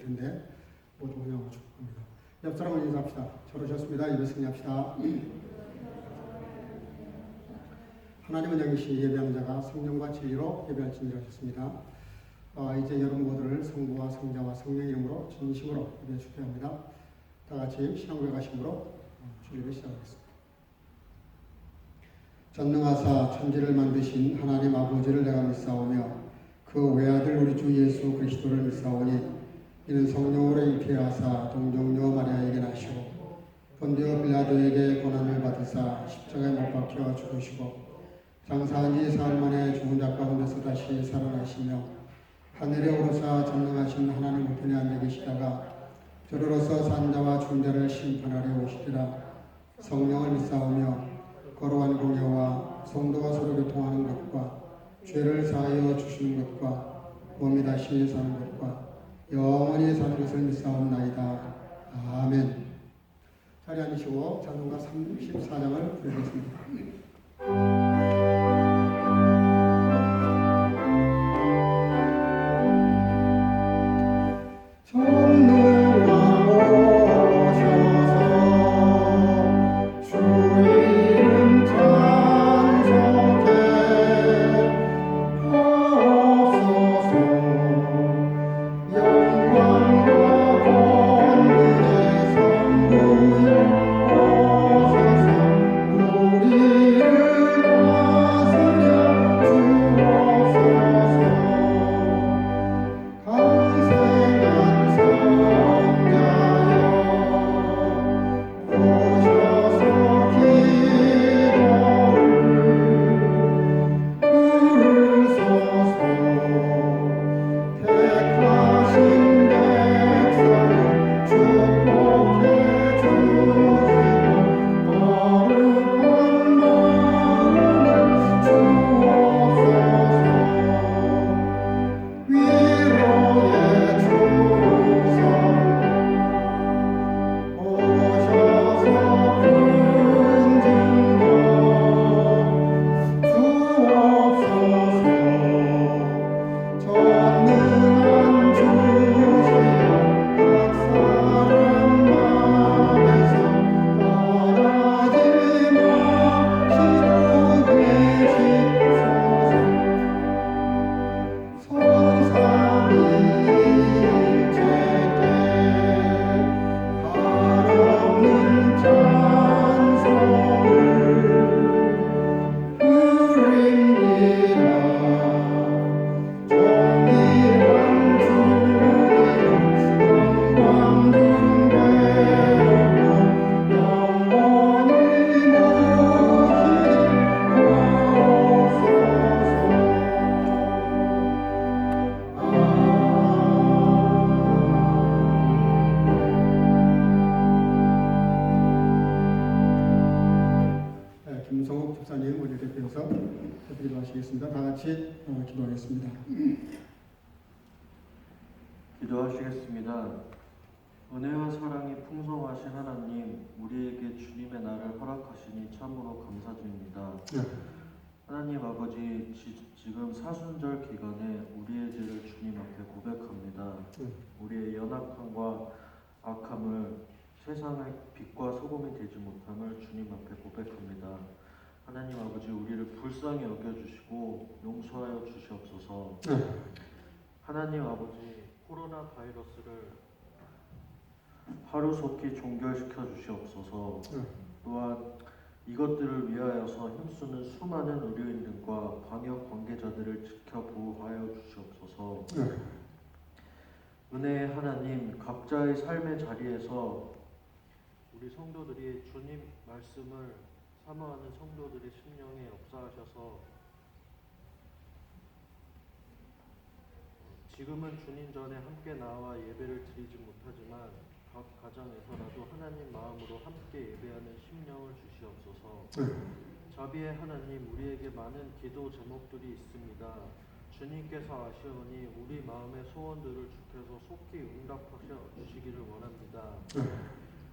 텐데 모두 환영하고 축복합니다. 옆 사람을 인사합시다. 잘 오셨습니다. 예배 승리합시다. 하나님은 영이시 예배하는 자가 성령과 진리로 예배할지니라 하셨습니다. 이제 여러분 모두를 성부와 성자와 성령의 이름으로 진심으로 예배 축복합니다. 다 같이 신앙고백 하심으로 주일을 시작하겠습니다. 전능하사 천지를 만드신 하나님 아버지를 내가 믿사오며 그 외아들 우리 주 예수 그리스도를 믿사오니 이는 성령으로 잉태하사 동정녀 마리아에게 나시고 본디오 빌라도에게 고난을 받으사 십자가에 못 박혀 죽으시고 장사한 지 사흘 만에 죽은 자 가운데서 다시 살아나시며 하늘에 오르사 전능하신 하나님 우편에 앉아 계시다가 저로서 산자와 중자를 심판하려 오시리라. 성령을 믿사오며 거룩한 공예와 성도가 서로 교통하는 것과 죄를 사하여 주시는 것과 몸이 다시 사는 것과 영원히 사는 것을 믿사옵나이다. 아멘. 자리 앉으시고 찬송가 34장을 부르겠습니다. 기도하시겠습니다. 은혜와 사랑이 풍성하신 하나님, 우리에게 주님의 날을 허락하시니 참으로 감사드립니다. 하나님 아버지, 지금 사순절 기간에 우리의 죄를 주님 앞에 고백합니다. 우리의 연약함과 악함을, 세상의 빛과 소금이 되지 못함을 주님 앞에 고백합니다. 하나님 아버지, 우리를 불쌍히 여겨주시고 용서하여 주시옵소서. 하나님 아버지, 코로나 바이러스를 하루속히 종결시켜 주시옵소서. 또한 이것들을 위하여서 힘쓰는 수많은 의료인들과 방역 관계자들을 지켜 보호하여 주시옵소서. 은혜의 하나님, 각자의 삶의 자리에서 우리 성도들이 주님 말씀을 사모하는 성도들의 심령에 역사하셔서 지금은 주님 전에 함께 나와 예배를 드리지 못하지만 각 가정에서라도 하나님 마음으로 함께 예배하는 심령을 주시옵소서. 자비의 하나님, 우리에게 많은 기도 제목들이 있습니다. 주님께서 아시오니 우리 마음의 소원들을 주께서 속히 응답하셔 주시기를 원합니다.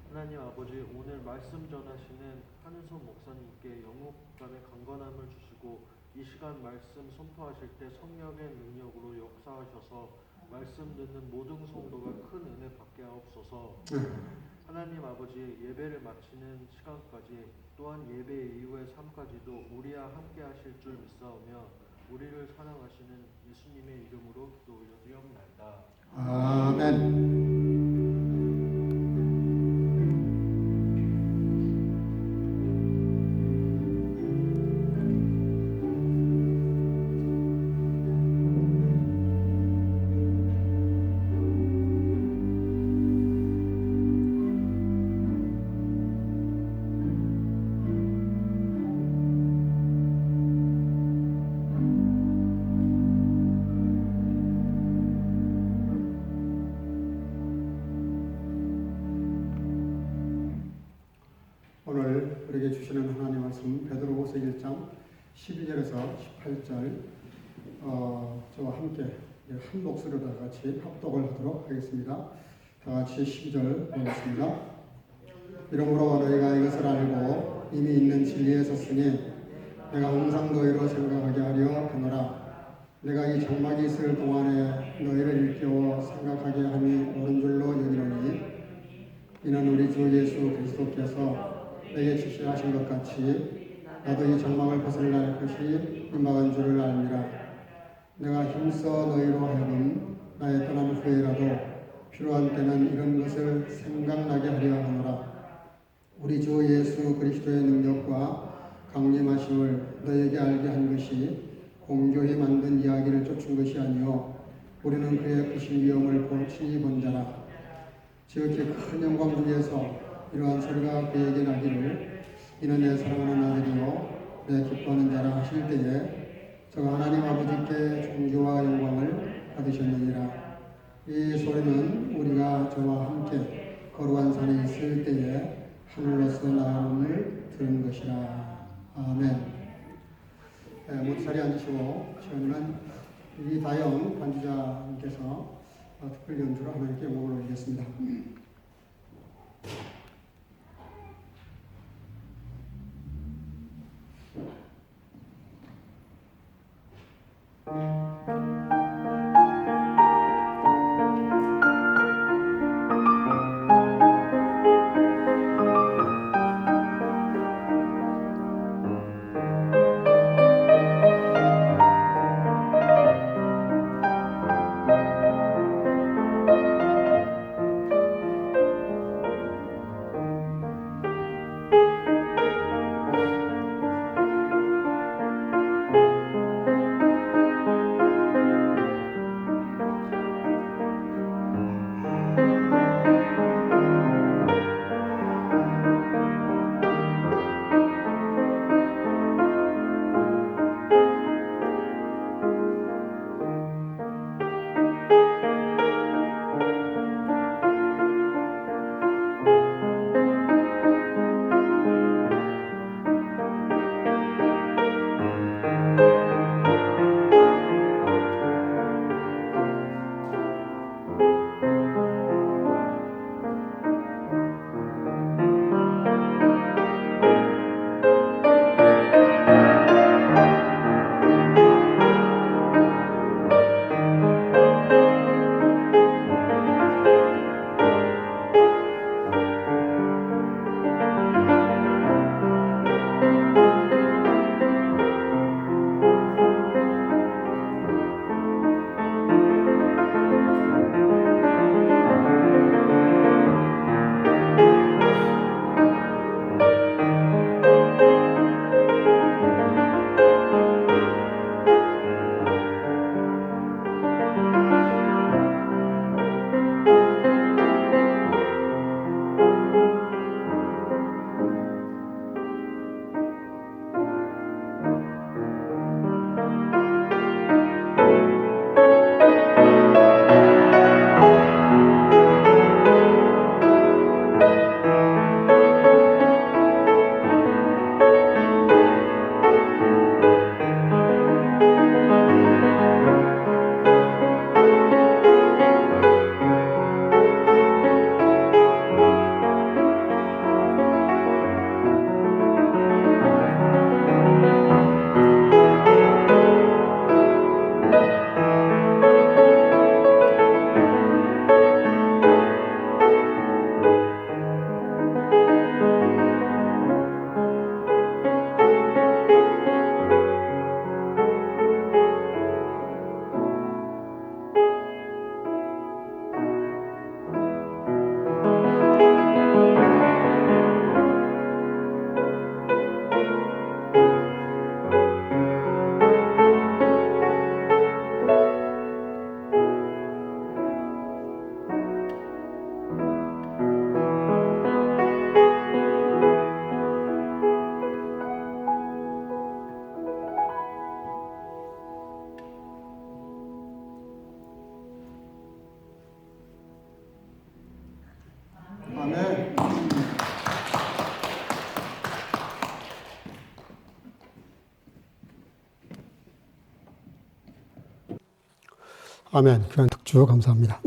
하나님 아버지, 오늘 말씀 전하시는 한은선 목사님께 영육간의 강건함을 주시고 이 시간 말씀 선포하실 때 성령의 능력으로 역사하셔서 말씀 듣는 모든 성도가 큰 은혜 받게 하옵소서. 하나님 아버지, 예배를 마치는 시간까지 또한 예배 이후의 삶까지도 우리와 함께 하실 줄 믿사오며 우리를 사랑하시는 예수님의 이름으로 기도 올려드리옵나이다. 아멘. 오늘 우리에게 주시는 하나님의 말씀 베드로후서 1장 12절에서 18절 저와 함께 한 목소리로 다 같이 합독을 하도록 하겠습니다. 다 같이 12절 보겠습니다. 이러므로 너희가 이것을 알고 이미 있는 진리에 섰으니 내가 항상 너희로 생각하게 하려 하노라. 내가 이 장막이 있을 동안에 너희를 일깨워 생각하게 함이 옳은 줄로 여기노니 이는 우리 주 예수 그리스도께서 내게 지시하신 것 같이 나도 이 장막을 벗어날 것이 임박한 줄을 알미라. 내가 힘써 너희로 하여금 나의 떠난 후에라도 필요한 때는 이런 것을 생각나게 하려 하노라. 우리 주 예수 그리스도의 능력과 강림하심을 너에게 알게 한 것이 공교히 만든 이야기를 쫓은 것이 아니요 우리는 그의 크신 위엄을 친히 본 자라. 지극히 큰 영광 중에서 이러한 소리가 그에게 나기를 이는 내 사랑하는 아들이요 내 기뻐하는 자라 하실 때에 저가 하나님 아버지께 존귀와 영광을 받으셨느니라. 이 소리는 우리가 저와 함께 거룩한 산에 있을 때에 하늘로서 나음을 들은 것이라. 아멘. 모두 자리에 앉으시고 시간은 이다영 반주자님께서 특별 연주로 하나님께 영광을 올리겠습니다. 아멘. 귀한 특주 감사합니다.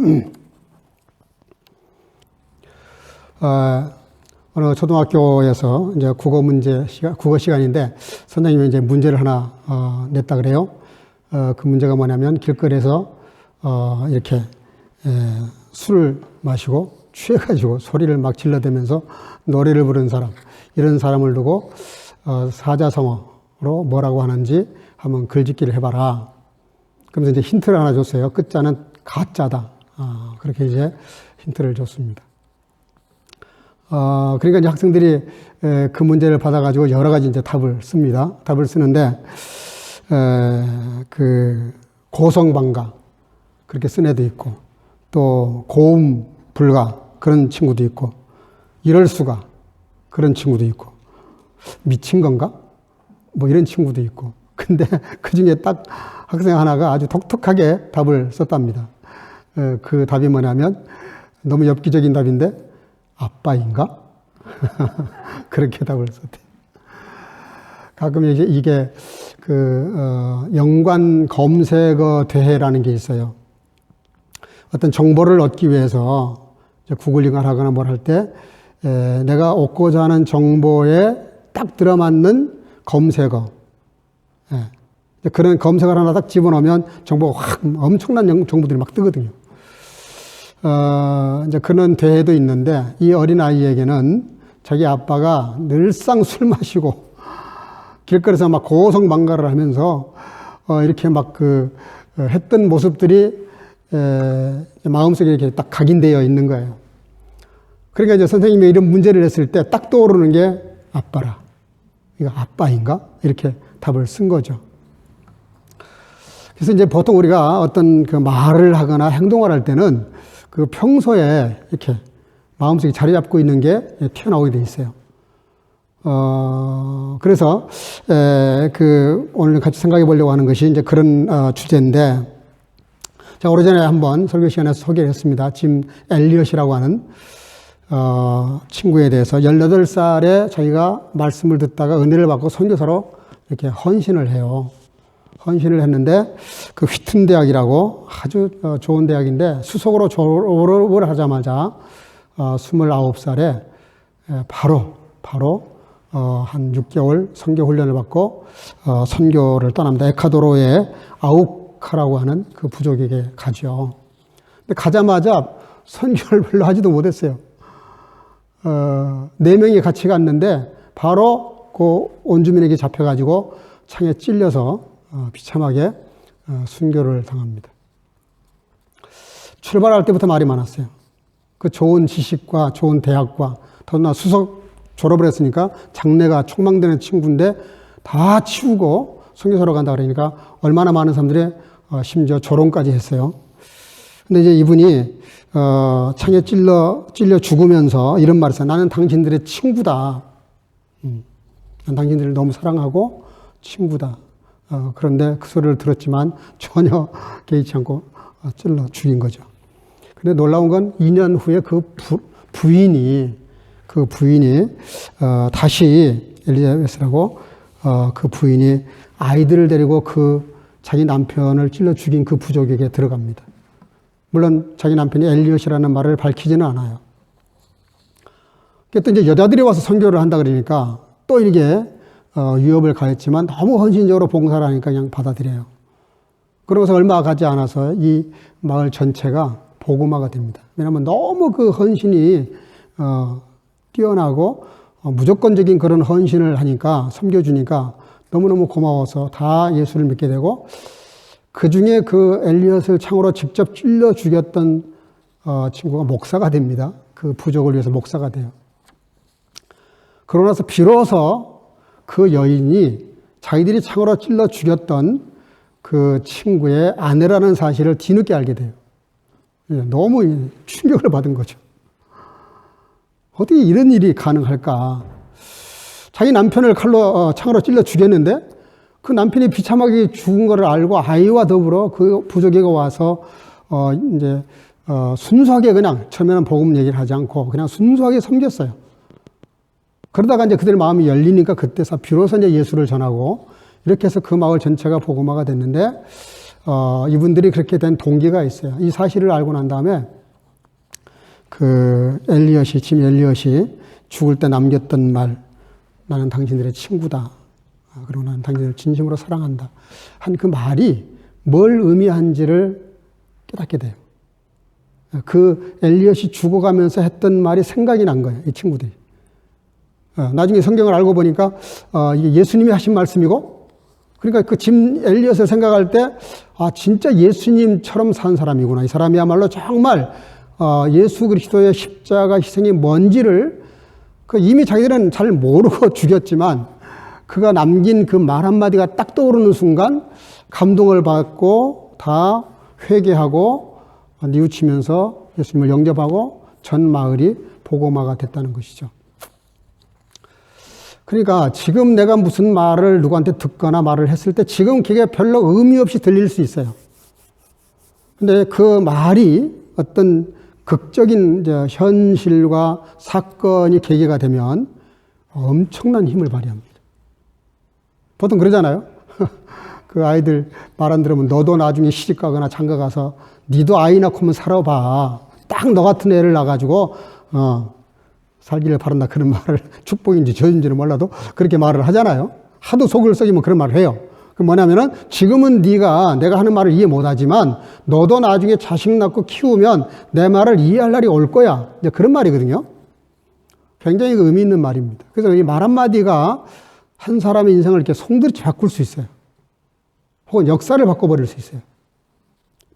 어느 초등학교에서 이제 국어 시간인데 선생님이 이제 문제를 하나 냈다 그래요. 그 문제가 뭐냐면 길거리에서 이렇게 술을 마시고 취해가지고 소리를 막 질러대면서 노래를 부르는 사람, 이런 사람을 두고 사자성어로 뭐라고 하는지 한번 글짓기를 해봐라. 그러면서 이제 힌트를 하나 줬어요. 끝자는 가짜다. 그렇게 이제 힌트를 줬습니다. 그러니까 이제 학생들이 그 문제를 받아가지고 여러 가지 이제 답을 씁니다. 답을 쓰는데, 그 고성방가 그렇게 쓴 애도 있고, 또 고음 불가 그런 친구도 있고, 이럴 수가 그런 친구도 있고, 미친 건가? 뭐 이런 친구도 있고. 근데 그 중에 딱 학생 하나가 아주 독특하게 답을 썼답니다. 그 답이 뭐냐면, 너무 엽기적인 답인데, 아빠인가? 그렇게 답을 썼대요. 가끔 이게 연관 검색어 대회라는 게 있어요. 어떤 정보를 얻기 위해서 구글링을 하거나 뭘 할 때, 내가 얻고자 하는 정보에 딱 들어맞는 검색어, 그런 검색어를 하나 딱 집어넣으면 정보가 확 엄청난 정보들이 막 뜨거든요. 이제 그런 대회도 있는데, 이 어린아이에게는 자기 아빠가 늘상 술 마시고 길거리에서 막 고성방가를 하면서 이렇게 막 했던 모습들이 마음속에 이렇게 딱 각인되어 있는 거예요. 그러니까 이제 선생님이 이런 문제를 했을 때 딱 떠오르는 게 아빠라. 이거 아빠인가? 이렇게 답을 쓴 거죠. 그래서 이제 보통 우리가 어떤 그 말을 하거나 행동을 할 때는 그 평소에 이렇게 마음속에 자리 잡고 있는 게 튀어나오게 돼 있어요. 그래서 오늘 같이 생각해 보려고 하는 것이 이제 그런 주제인데, 제가 오래전에 한번 설교 시간에서 소개를 했습니다. 짐 엘리엇이라고 하는 친구에 대해서 18살에 자기가 말씀을 듣다가 은혜를 받고 선교사로 이렇게 헌신을 해요. 헌신을 했는데, 그 휘튼 대학이라고 아주 좋은 대학인데, 수석으로 졸업을 하자마자 29살에 바로 한 6개월 선교 훈련을 받고 선교를 떠납니다. 에콰도르의 아우카라고 하는 그 부족에게 가죠. 근데 가자마자 선교를 별로 하지도 못했어요. 4명이 같이 갔는데 바로 그 원주민에게 잡혀가지고 창에 찔려서 비참하게 순교를 당합니다. 출발할 때부터 말이 많았어요. 그 좋은 지식과 좋은 대학과, 더구나 수석 졸업을 했으니까 장래가 촉망되는 친구인데 다 치우고 선교사로 간다 그러니까 얼마나 많은 사람들이 심지어 조롱까지 했어요. 근데 이제 이분이 창에 찔려 죽으면서 이런 말을 했어요. 나는 당신들의 친구다. 난 당신들을 너무 사랑하고 친구다. 그런데 그 소리를 들었지만 전혀 개의치 않고 찔러 죽인 거죠. 근데 놀라운 건 2년 후에 그 부인이 다시 엘리자베스라고 그 부인이 아이들을 데리고 자기 남편을 찔러 죽인 그 부족에게 들어갑니다. 물론 자기 남편이 엘리엇이라는 말을 밝히지는 않아요. 또 이제 여자들이 와서 선교를 한다 그러니까 또 이게 위협을 가했지만 너무 헌신적으로 봉사를 하니까 그냥 받아들여요. 그러고서 얼마 가지 않아서 이 마을 전체가 복음화가 됩니다. 왜냐하면 너무 그 헌신이 뛰어나고 무조건적인 그런 헌신을 하니까, 섬겨주니까 너무너무 고마워서 다 예수를 믿게 되고, 그 중에 그 엘리엇을 창으로 직접 찔러 죽였던 친구가 목사가 됩니다. 그 부족을 위해서 목사가 돼요. 그러고 나서 비로소 그 여인이 자기들이 창으로 찔러 죽였던 그 친구의 아내라는 사실을 뒤늦게 알게 돼요. 너무 충격을 받은 거죠. 어떻게 이런 일이 가능할까? 자기 남편을 창으로 찔러 죽였는데 그 남편이 비참하게 죽은 것을 알고 아이와 더불어 그 부족에게 와서 이제 순수하게 그냥 처음에는 복음 얘기를 하지 않고 그냥 순수하게 섬겼어요. 그러다가 이제 그들의 마음이 열리니까 그때서 비로소 이제 예수를 전하고, 이렇게 해서 그 마을 전체가 복음화가 됐는데, 이분들이 그렇게 된 동기가 있어요. 이 사실을 알고 난 다음에 짐 엘리엇이 죽을 때 남겼던 말, 나는 당신들의 친구다. 그리고 나는 당신들을 진심으로 사랑한다. 한 그 말이 뭘 의미한지를 깨닫게 돼요. 그 엘리엇이 죽어가면서 했던 말이 생각이 난 거예요. 이 친구들이. 나중에 성경을 알고 보니까 이게 예수님이 하신 말씀이고, 그러니까 그 짐 엘리엇을 생각할 때 진짜 예수님처럼 산 사람이구나. 이 사람이야말로 정말 예수 그리스도의 십자가 희생이 뭔지를 이미 자기들은 잘 모르고 죽였지만 그가 남긴 그 말 한마디가 딱 떠오르는 순간 감동을 받고 다 회개하고 뉘우치면서 예수님을 영접하고 전 마을이 복음화가 됐다는 것이죠. 그러니까 지금 내가 무슨 말을 누구한테 듣거나 말을 했을 때 지금 그게 별로 의미 없이 들릴 수 있어요. 근데 그 말이 어떤 극적인 현실과 사건이 계기가 되면 엄청난 힘을 발휘합니다. 보통 그러잖아요. 그 아이들 말 안 들으면 너도 나중에 시집 가거나 장가 가서 니도 아이 낳고 한번 살아봐. 딱 너 같은 애를 낳아가지고 살기를 바란다. 그런 말을 축복인지 저인지는 몰라도 그렇게 말을 하잖아요. 하도 속을 썩이면 그런 말을 해요. 그 뭐냐면은 지금은 내가 하는 말을 이해 못하지만 너도 나중에 자식 낳고 키우면 내 말을 이해할 날이 올 거야. 이제 그런 말이거든요. 굉장히 의미 있는 말입니다. 그래서 이 말 한마디가 한 사람의 인생을 이렇게 송두리째 바꿀 수 있어요. 혹은 역사를 바꿔버릴 수 있어요.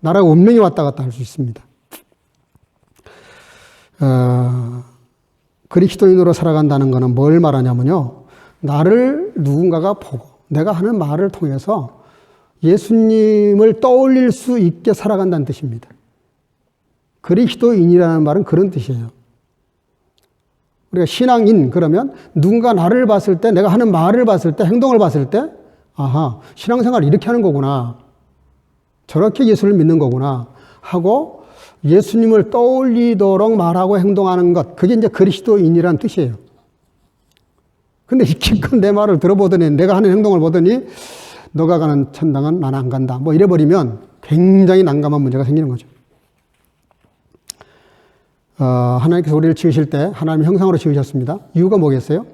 나라가 운명이 왔다 갔다 할 수 있습니다. 그리스도인으로 살아간다는 것은 뭘 말하냐면요. 나를 누군가가 보고 내가 하는 말을 통해서 예수님을 떠올릴 수 있게 살아간다는 뜻입니다. 그리스도인이라는 말은 그런 뜻이에요. 우리가 신앙인 그러면 누군가 나를 봤을 때 내가 하는 말을 봤을 때 행동을 봤을 때 아하, 신앙생활을 이렇게 하는 거구나. 저렇게 예수를 믿는 거구나 하고 예수님을 떠올리도록 말하고 행동하는 것, 그게 이제 그리스도인이라는 뜻이에요. 근데 기껏 내 말을 들어보더니 내가 하는 행동을 보더니 너가 가는 천당은 나는 안 간다. 뭐 이래버리면 굉장히 난감한 문제가 생기는 거죠. 하나님께서 우리를 지으실 때 하나님의 형상으로 지으셨습니다. 이유가 뭐겠어요?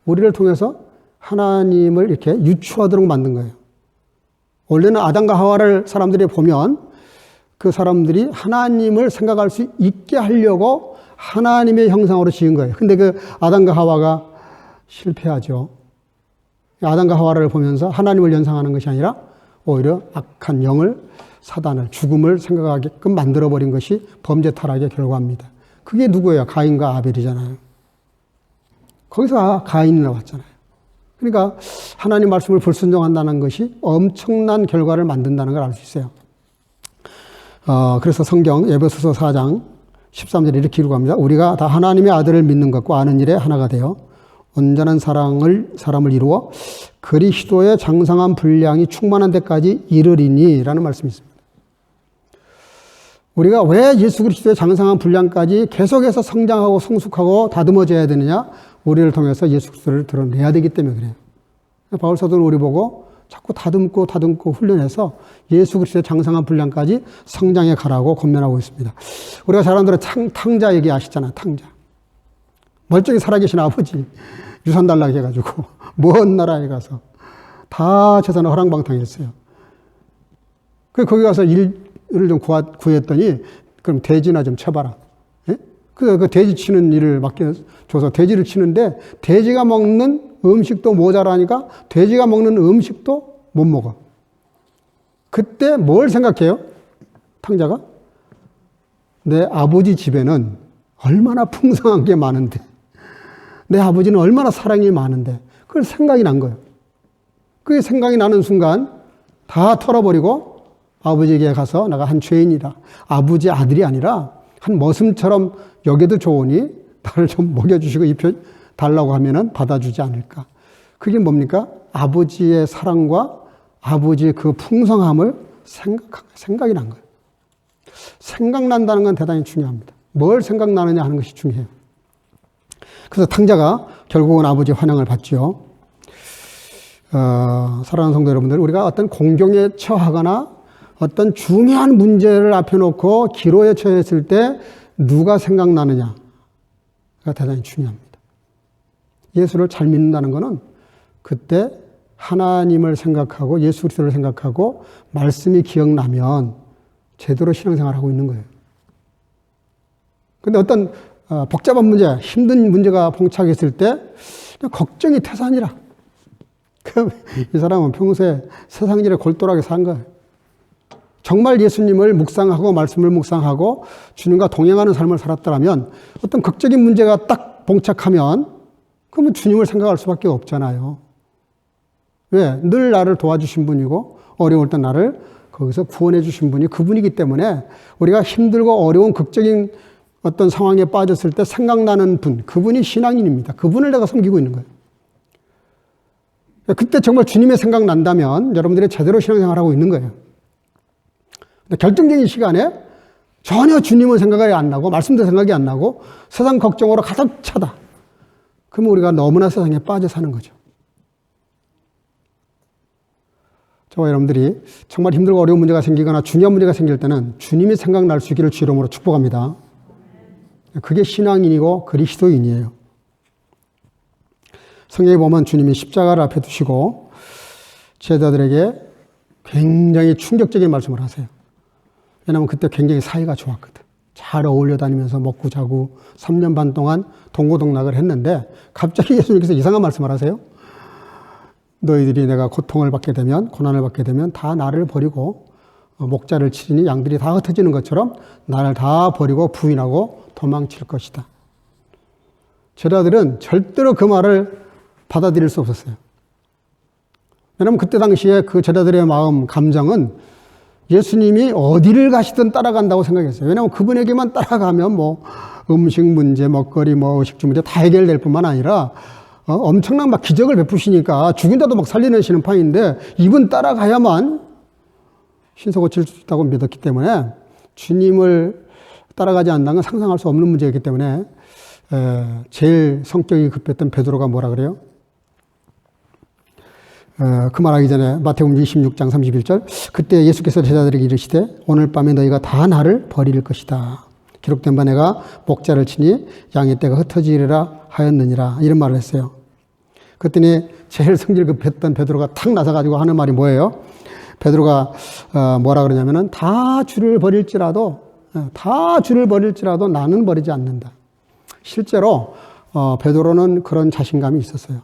우리를 통해서 하나님을 이렇게 유추하도록 만든 거예요. 원래는 아담과 하와를 사람들이 보면 그 사람들이 하나님을 생각할 수 있게 하려고 하나님의 형상으로 지은 거예요. 근데 그 아담과 하와가 실패하죠. 아담과 하와를 보면서 하나님을 연상하는 것이 아니라 오히려 악한 영을, 사단을, 죽음을 생각하게끔 만들어버린 것이 범죄 타락의 결과입니다. 그게 누구예요? 가인과 아벨이잖아요. 거기서 가인이 나왔잖아요. 그러니까 하나님 말씀을 불순종한다는 것이 엄청난 결과를 만든다는 걸 알 수 있어요. 그래서 성경 에베소서 4장 13절에 이렇게 기록합니다. 우리가 다 하나님의 아들을 믿는 것과 아는 일에 하나가 되어 온전한 사람을 이루어 그리스도의 장성한 분량이 충만한 데까지 이르리니 라는 말씀이 있습니다. 우리가 왜 예수 그리스도의 장성한 분량까지 계속해서 성장하고 성숙하고 다듬어져야 되느냐? 우리를 통해서 예수 그리스도를 드러내야 되기 때문에 그래요. 바울 사도는 우리 보고 자꾸 다듬고 훈련해서 예수 그리스도의 장성한 분량까지 성장해 가라고 권면하고 있습니다. 우리가 잘 아는 대로 탕자 얘기 아시잖아요. 탕자. 멀쩡히 살아계신 아버지 유산 달라고 해가지고 먼 나라에 가서 다 재산을 허랑방탕했어요. 거기 가서 일을 좀 구했더니 그럼 돼지나 좀 쳐봐라. 예? 그 돼지 치는 일을 맡겨줘서 돼지를 치는데 돼지가 먹는 음식도 모자라니까 돼지가 먹는 음식도 못 먹어. 그때 뭘 생각해요? 탕자가? 내 아버지 집에는 얼마나 풍성한 게 많은데 내 아버지는 얼마나 사랑이 많은데 그걸 생각이 난 거예요. 그게 생각이 나는 순간 다 털어버리고 아버지에게 가서 내가 한 죄인이다. 아버지 아들이 아니라 한 머슴처럼 여겨도 좋으니 나를 좀 먹여주시고 입혀달라고 하면은 받아주지 않을까. 그게 뭡니까? 아버지의 사랑과 아버지의 그 풍성함을 생각이 난 거예요. 생각난다는 건 대단히 중요합니다. 뭘 생각나느냐 하는 것이 중요해요. 그래서 탕자가 결국은 아버지의 환영을 받죠. 사랑하는 성도 여러분들, 우리가 어떤 공경에 처하거나 어떤 중요한 문제를 앞에 놓고 기로에 처했을 때 누가 생각나느냐가 대단히 중요합니다. 예수를 잘 믿는다는 것은 그때 하나님을 생각하고 예수 그리스도를 생각하고 말씀이 기억나면 제대로 신앙생활하고 있는 거예요. 근데 어떤 복잡한 문제, 힘든 문제가 봉착했을 때 걱정이 태산이라. 이 사람은 평소에 세상 일에 골똘하게 산 거예요. 정말 예수님을 묵상하고 말씀을 묵상하고 주님과 동행하는 삶을 살았더라면 어떤 극적인 문제가 딱 봉착하면 그러면 주님을 생각할 수밖에 없잖아요. 왜? 늘 나를 도와주신 분이고 어려울 때 나를 거기서 구원해 주신 분이 그분이기 때문에 우리가 힘들고 어려운 극적인 어떤 상황에 빠졌을 때 생각나는 분, 그분이 신앙인입니다. 그분을 내가 섬기고 있는 거예요. 그때 정말 주님의 생각난다면 여러분들이 제대로 신앙생활하고 있는 거예요. 근데 결정적인 시간에 전혀 주님은 생각이 안 나고 말씀도 생각이 안 나고 세상 걱정으로 가득 차다. 그러면 우리가 너무나 세상에 빠져 사는 거죠. 저와 여러분들이 정말 힘들고 어려운 문제가 생기거나 중요한 문제가 생길 때는 주님이 생각날 수 있기를 주 이름으로 축복합니다. 그게 신앙인이고 그리스도인이에요. 성경에 보면 주님이 십자가를 앞에 두시고 제자들에게 굉장히 충격적인 말씀을 하세요. 왜냐하면 그때 굉장히 사이가 좋았거든. 잘 어울려 다니면서 먹고 자고 3년 반 동안 동고동락을 했는데 갑자기 예수님께서 이상한 말씀을 하세요. 너희들이 내가 고통을 받게 되면 고난을 받게 되면 다 나를 버리고 목자를 치니 양들이 다 흩어지는 것처럼 나를 다 버리고 부인하고 도망칠 것이다. 제자들은 절대로 그 말을 받아들일 수 없었어요. 왜냐하면 그때 당시에 그 제자들의 마음, 감정은 예수님이 어디를 가시든 따라간다고 생각했어요. 왜냐하면 그분에게만 따라가면 뭐 음식 문제, 먹거리, 뭐 의식주 문제 다 해결될 뿐만 아니라 엄청난 막 기적을 베푸시니까 죽인다도 막 살리시는 판인데 이분 따라가야만 신세 고칠 수 있다고 믿었기 때문에 주님을 따라가지 않는 건 상상할 수 없는 문제였기 때문에 제일 성격이 급했던 베드로가 뭐라 그래요? 그 말하기 전에 마태복음 26장 31절 그때 예수께서 제자들에게 이르시되 오늘 밤에 너희가 다 나를 버릴 것이다. 기록된 바 내가 목자를 치니 양의 떼가 흩어지리라 하였느니라 이런 말을 했어요. 그랬더니 제일 성질 급했던 베드로가 탁 나서가지고 하는 말이 뭐예요? 베드로가 뭐라 그러냐면은 다 주를 버릴지라도 나는 버리지 않는다. 실제로 베드로는 그런 자신감이 있었어요.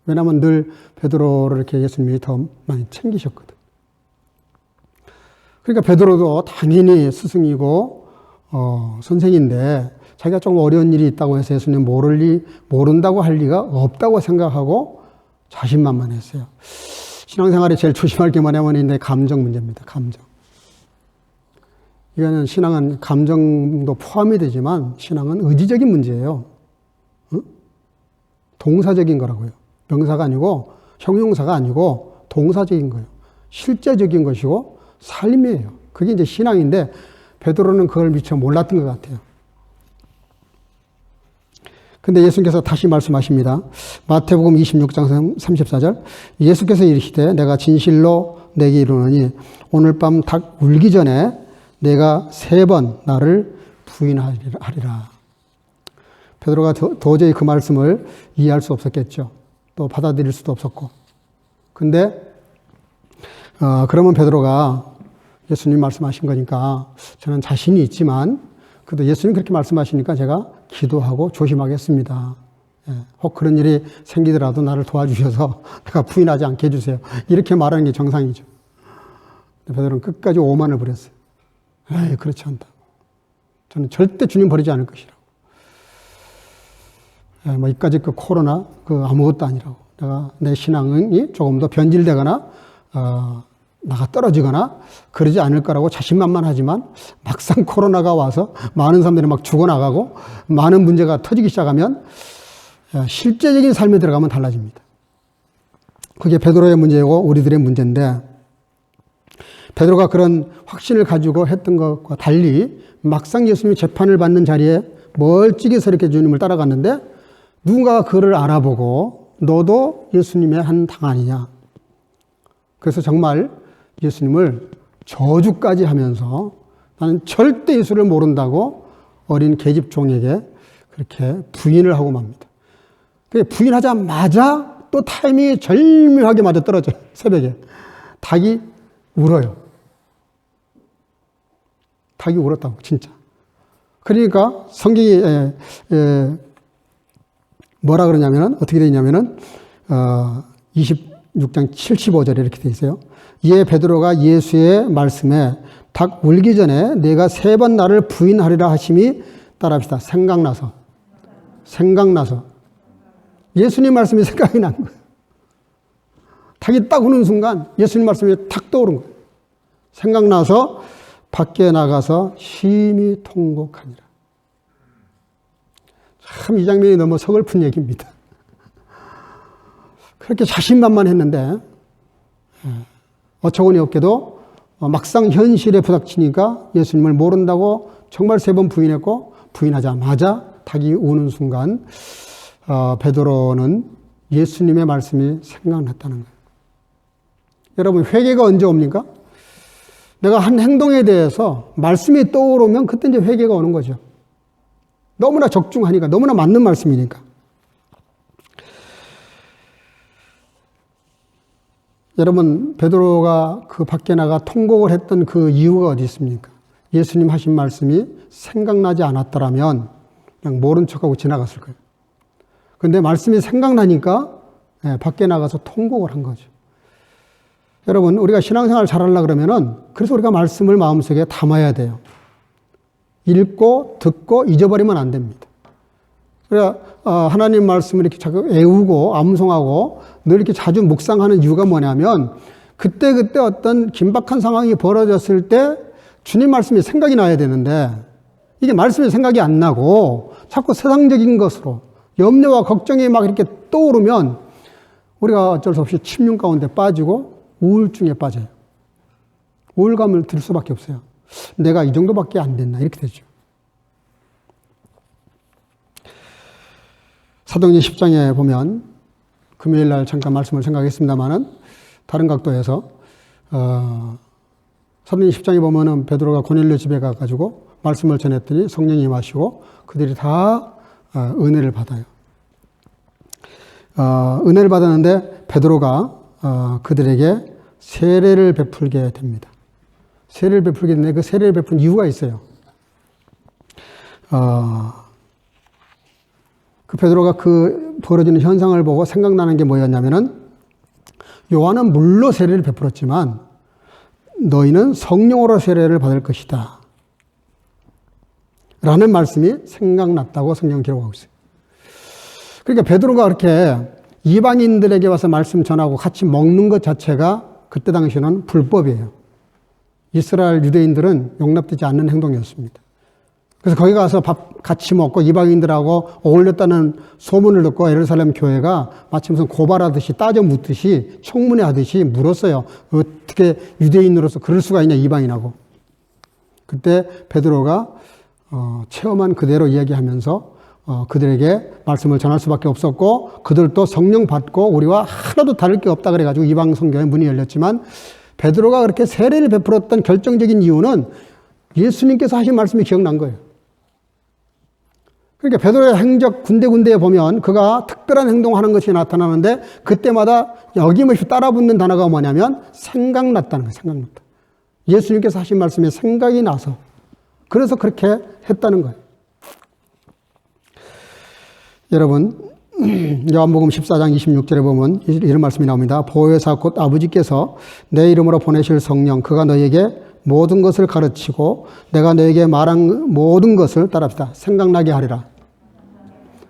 왜냐하면 늘 베드로를 이렇게 예수님이 더 많이 챙기셨거든. 그러니까 베드로도 당연히 스승이고 선생인데 자기가 좀 어려운 일이 있다고 해서 예수님 모른다고 할 리가 없다고 생각하고 자신만만했어요. 신앙생활에 제일 조심할 게 뭐냐면 감정 문제입니다. 감정. 이거는 신앙은 감정도 포함이 되지만 신앙은 의지적인 문제예요. 동사적인 거라고요. 명사가 아니고 형용사가 아니고 동사적인 거예요. 실제적인 것이고 삶이에요. 그게 이제 신앙인데 베드로는 그걸 미처 몰랐던 것 같아요. 근데 예수님께서 다시 말씀하십니다. 마태복음 26장 34절 예수께서 이르시되 내가 진실로 내게 이르노니 오늘 밤 닭 울기 전에 내가 3번 나를 부인하리라. 베드로가 도저히 그 말씀을 이해할 수 없었겠죠. 또 받아들일 수도 없었고. 근데 그러면 베드로가 예수님 말씀하신 거니까 저는 자신이 있지만 그래도 예수님 그렇게 말씀하시니까 제가 기도하고 조심하겠습니다. 혹 그런 일이 생기더라도 나를 도와주셔서 내가 부인하지 않게 해주세요. 이렇게 말하는 게 정상이죠. 베드로는 끝까지 오만을 부렸어요. 에이, 그렇지 않다. 저는 절대 주님 버리지 않을 것이라고. 뭐 이까짓 그 코로나 아무것도 아니라고. 내가 내 신앙이 조금 더 변질되거나 나가 떨어지거나 그러지 않을 거라고 자신만만하지만 막상 코로나가 와서 많은 사람들이 막 죽어나가고 많은 문제가 터지기 시작하면 실제적인 삶에 들어가면 달라집니다. 그게 베드로의 문제고 우리들의 문제인데 베드로가 그런 확신을 가지고 했던 것과 달리 막상 예수님이 재판을 받는 자리에 멀찍이서 이렇게 주님을 따라갔는데 누군가가 그를 알아보고 너도 예수님의 한 당 아니냐. 그래서 정말 예수님을 저주까지 하면서 나는 절대 예수를 모른다고 어린 계집종에게 그렇게 부인을 하고 맙니다. 부인하자마자 또 타이밍이 절묘하게 맞아 떨어져요. 새벽에. 닭이 울어요. 닭이 울었다고, 진짜. 그러니까 성경이 뭐라 그러냐면은, 어떻게 되어 있냐면은, 26장 75절에 이렇게 되어 있어요. 이에 베드로가 예수의 말씀에 닭 울기 전에 내가 3번 나를 부인하리라 하심이, 따라합시다. 생각나서. 예수님 말씀이 생각이 난 거예요. 닭이 딱 우는 순간 예수님 말씀이 탁 떠오른 거예요. 생각나서 밖에 나가서 심히 통곡하니라. 참 이 장면이 너무 서글픈 얘기입니다. 그렇게 자신만만했는데 어처구니 없게도 막상 현실에 부닥치니까 예수님을 모른다고 정말 3번 부인했고, 부인하자마자 닭이 우는 순간 베드로는 예수님의 말씀이 생각났다는 거예요. 여러분, 회개가 언제 옵니까? 내가 한 행동에 대해서 말씀이 떠오르면 그때 이제 회개가 오는 거죠. 너무나 적중하니까, 너무나 맞는 말씀이니까. 여러분, 베드로가 그 밖에 나가 통곡을 했던 그 이유가 어디 있습니까? 예수님 하신 말씀이 생각나지 않았더라면 그냥 모른 척하고 지나갔을 거예요. 그런데 말씀이 생각나니까 밖에 나가서 통곡을 한 거죠. 여러분, 우리가 신앙생활 잘하려고 그러면은, 그래서 우리가 말씀을 마음속에 담아야 돼요. 읽고 듣고 잊어버리면 안 됩니다. 그러니까 하나님 말씀을 이렇게 자꾸 애우고 암송하고 늘 이렇게 자주 묵상하는 이유가 뭐냐면, 그때그때 어떤 긴박한 상황이 벌어졌을 때 주님 말씀이 생각이 나야 되는데, 이게 말씀이 생각이 안 나고 자꾸 세상적인 것으로 염려와 걱정이 막 이렇게 떠오르면 우리가 어쩔 수 없이 침륜 가운데 빠지고 우울증에 빠져요. 우울감을 들 수밖에 없어요. 내가 이 정도밖에 안 됐나, 이렇게 되죠. 사도행전 10장에 보면, 금요일 날 잠깐 말씀을 생각했습니다만은 다른 각도에서 사도행전 10장에 보면은 베드로가 고넬료 집에 가가지고 말씀을 전했더니 성령이 임하시고 그들이 다 은혜를 받아요. 은혜를 받았는데 베드로가 그들에게 세례를 베풀게 됩니다. 세례를 베풀게 되는데 그 세례를 베푼 이유가 있어요. 그 베드로가 그 벌어지는 현상을 보고 생각나는 게 뭐였냐면은, 요한은 물로 세례를 베풀었지만 너희는 성령으로 세례를 받을 것이다 라는 말씀이 생각났다고 성경 기록하고 있어요. 그러니까 베드로가 그렇게 이방인들에게 와서 말씀 전하고 같이 먹는 것 자체가 그때 당시에는 불법이에요. 이스라엘 유대인들은 용납되지 않는 행동이었습니다. 그래서 거기 가서 밥 같이 먹고 이방인들하고 어울렸다는 소문을 듣고 예루살렘 교회가 마치 무슨 고발하듯이 따져 묻듯이 청문회 하듯이 물었어요. 어떻게 유대인으로서 그럴 수가 있냐, 이방인하고. 그때 베드로가 체험한 그대로 이야기하면서 그들에게 말씀을 전할 수밖에 없었고, 그들도 성령 받고 우리와 하나도 다를 게 없다 그래가지고 이방 성경의 문이 열렸지만, 베드로가 그렇게 세례를 베풀었던 결정적인 이유는 예수님께서 하신 말씀이 기억난 거예요. 그러니까 베드로의 행적 군데군데에 보면 그가 특별한 행동하는 것이 나타나는데, 그때마다 어김없이 따라붙는 단어가 뭐냐면 생각났다는 거예요. 생각났다. 예수님께서 하신 말씀이 생각이 나서, 그래서 그렇게 했다는 거예요. 여러분, 요한복음 14장 26절에 보면 이런 말씀이 나옵니다. 보혜사 곧 아버지께서 내 이름으로 보내실 성령, 그가 너에게 모든 것을 가르치고 내가 너에게 말한 모든 것을, 따라합시다, 생각나게 하리라.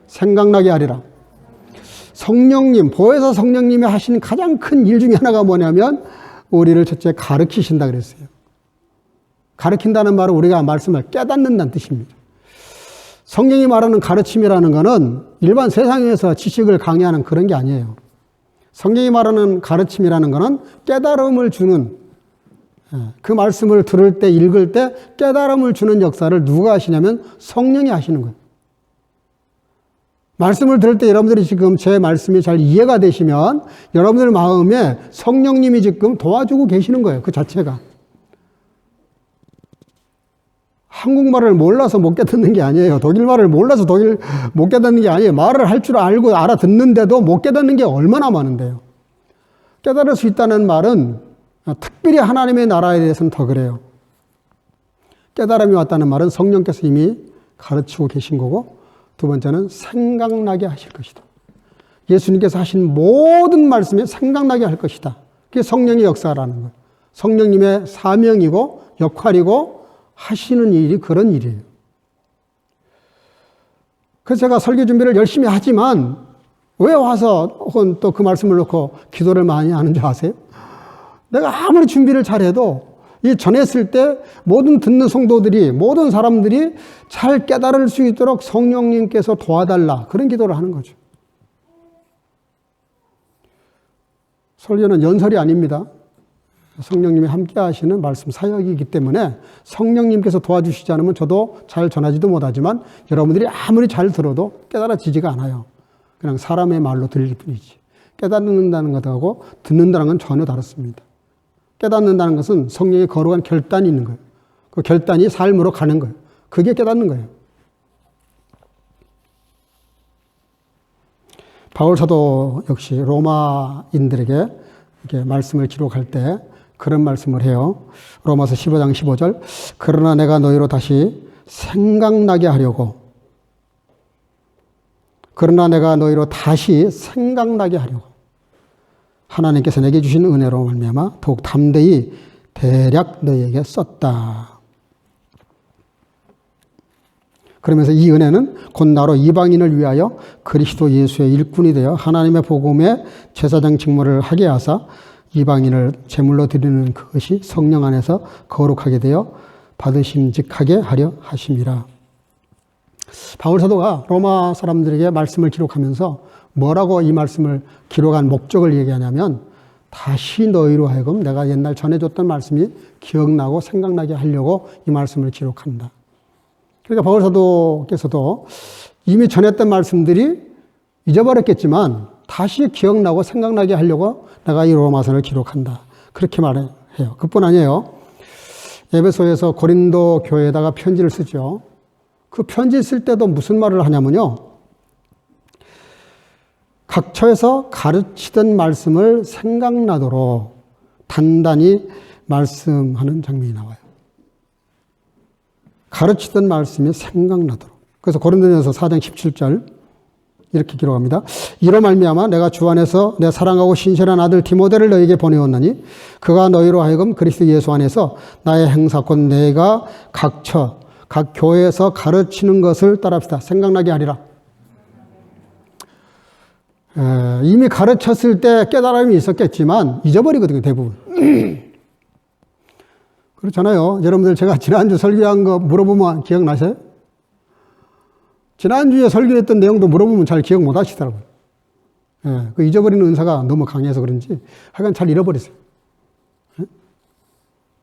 생각나게 하리라. 성령님, 보혜사 성령님이 하신 가장 큰 일 중에 하나가 뭐냐면 우리를 첫째 가르치신다 그랬어요. 가르친다는 말은 우리가 말씀을 깨닫는다는 뜻입니다. 성령이 말하는 가르침이라는 것은 일반 세상에서 지식을 강의하는 그런 게 아니에요. 성령이 말하는 가르침이라는 것은 깨달음을 주는, 그 말씀을 들을 때, 읽을 때 깨달음을 주는 역사를 누가 하시냐면 성령이 하시는 거예요. 말씀을 들을 때 여러분들이 지금 제 말씀이 잘 이해가 되시면 여러분들 마음에 성령님이 지금 도와주고 계시는 거예요. 그 자체가. 한국말을 몰라서 못 깨닫는 게 아니에요. 독일말을 몰라서 독일 못 깨닫는 게 아니에요. 말을 할 줄 알고 알아듣는데도 못 깨닫는 게 얼마나 많은데요. 깨달을 수 있다는 말은 특별히 하나님의 나라에 대해서는 더 그래요. 깨달음이 왔다는 말은 성령께서 이미 가르치고 계신 거고, 두 번째는 생각나게 하실 것이다. 예수님께서 하신 모든 말씀이 생각나게 할 것이다. 그게 성령의 역사라는 거예요. 성령님의 사명이고 역할이고 하시는 일이 그런 일이에요. 그래서 제가 설교 준비를 열심히 하지만 왜 와서 혹은 또 그 말씀을 놓고 기도를 많이 하는 줄 아세요? 내가 아무리 준비를 잘해도 이 전했을 때 모든 듣는 성도들이, 모든 사람들이 잘 깨달을 수 있도록 성령님께서 도와달라, 그런 기도를 하는 거죠. 설교는 연설이 아닙니다. 성령님이 함께 하시는 말씀 사역이기 때문에 성령님께서 도와주시지 않으면 저도 잘 전하지도 못하지만 여러분들이 아무리 잘 들어도 깨달아지지가 않아요. 그냥 사람의 말로 들릴 뿐이지. 깨닫는다는 것하고 듣는다는 건 전혀 다릅니다. 깨닫는다는 것은 성령의 거룩한 결단이 있는 거예요. 그 결단이 삶으로 가는 거예요. 그게 깨닫는 거예요. 바울 사도 역시 로마인들에게 이렇게 말씀을 기록할 때 그런 말씀을 해요. 로마서 15장 15절. 그러나 내가 너희로 다시 생각나게 하려고. 하나님께서 내게 주신 은혜로 말미암아 더욱 담대히 대략 너희에게 썼다. 그러면서 이 은혜는 곧 나로 이방인을 위하여 그리스도 예수의 일꾼이 되어 하나님의 복음의 제사장 직무를 하게 하사 이방인을 제물로 드리는 그것이 성령 안에서 거룩하게 되어 받으심직하게 하려 하심이라. 바울 사도가 로마 사람들에게 말씀을 기록하면서 뭐라고 이 말씀을 기록한 목적을 얘기하냐면 다시 너희로 하여금 내가 옛날 전해줬던 말씀이 기억나고 생각나게 하려고 이 말씀을 기록한다. 그러니까 바울 사도께서도 이미 전했던 말씀들이 잊어버렸겠지만 다시 기억나고 생각나게 하려고 내가 이 로마서를 기록한다. 그렇게 말해요. 그뿐 아니에요. 에베소에서 고린도 교회에다가 편지를 쓰죠. 그 편지 쓸 때도 무슨 말을 하냐면요. 각처에서 가르치던 말씀을 생각나도록 단단히 말씀하는 장면이 나와요. 가르치던 말씀이 생각나도록. 그래서 고린도전서 4장 17절 이렇게 기록합니다. 이로 말미암아 내가 주 안에서 내 사랑하고 신실한 아들 디모데를 너에게 보내었나니 그가 너희로 하여금 그리스도 예수 안에서 나의 행사 곧 내가 각처 각 교회에서 가르치는 것을 따라합시다. 생각나게 하리라. 이미 가르쳤을 때 깨달음이 있었겠지만 잊어버리거든요, 대부분. 그렇잖아요. 여러분들 제가 지난주 설교한 거 물어보면 기억나세요? 지난주에 설교했던 내용도 물어보면 잘 기억 못 하시더라고요. 그 잊어버리는 은사가 너무 강해서 그런지 하여간 잘 잃어버리세요.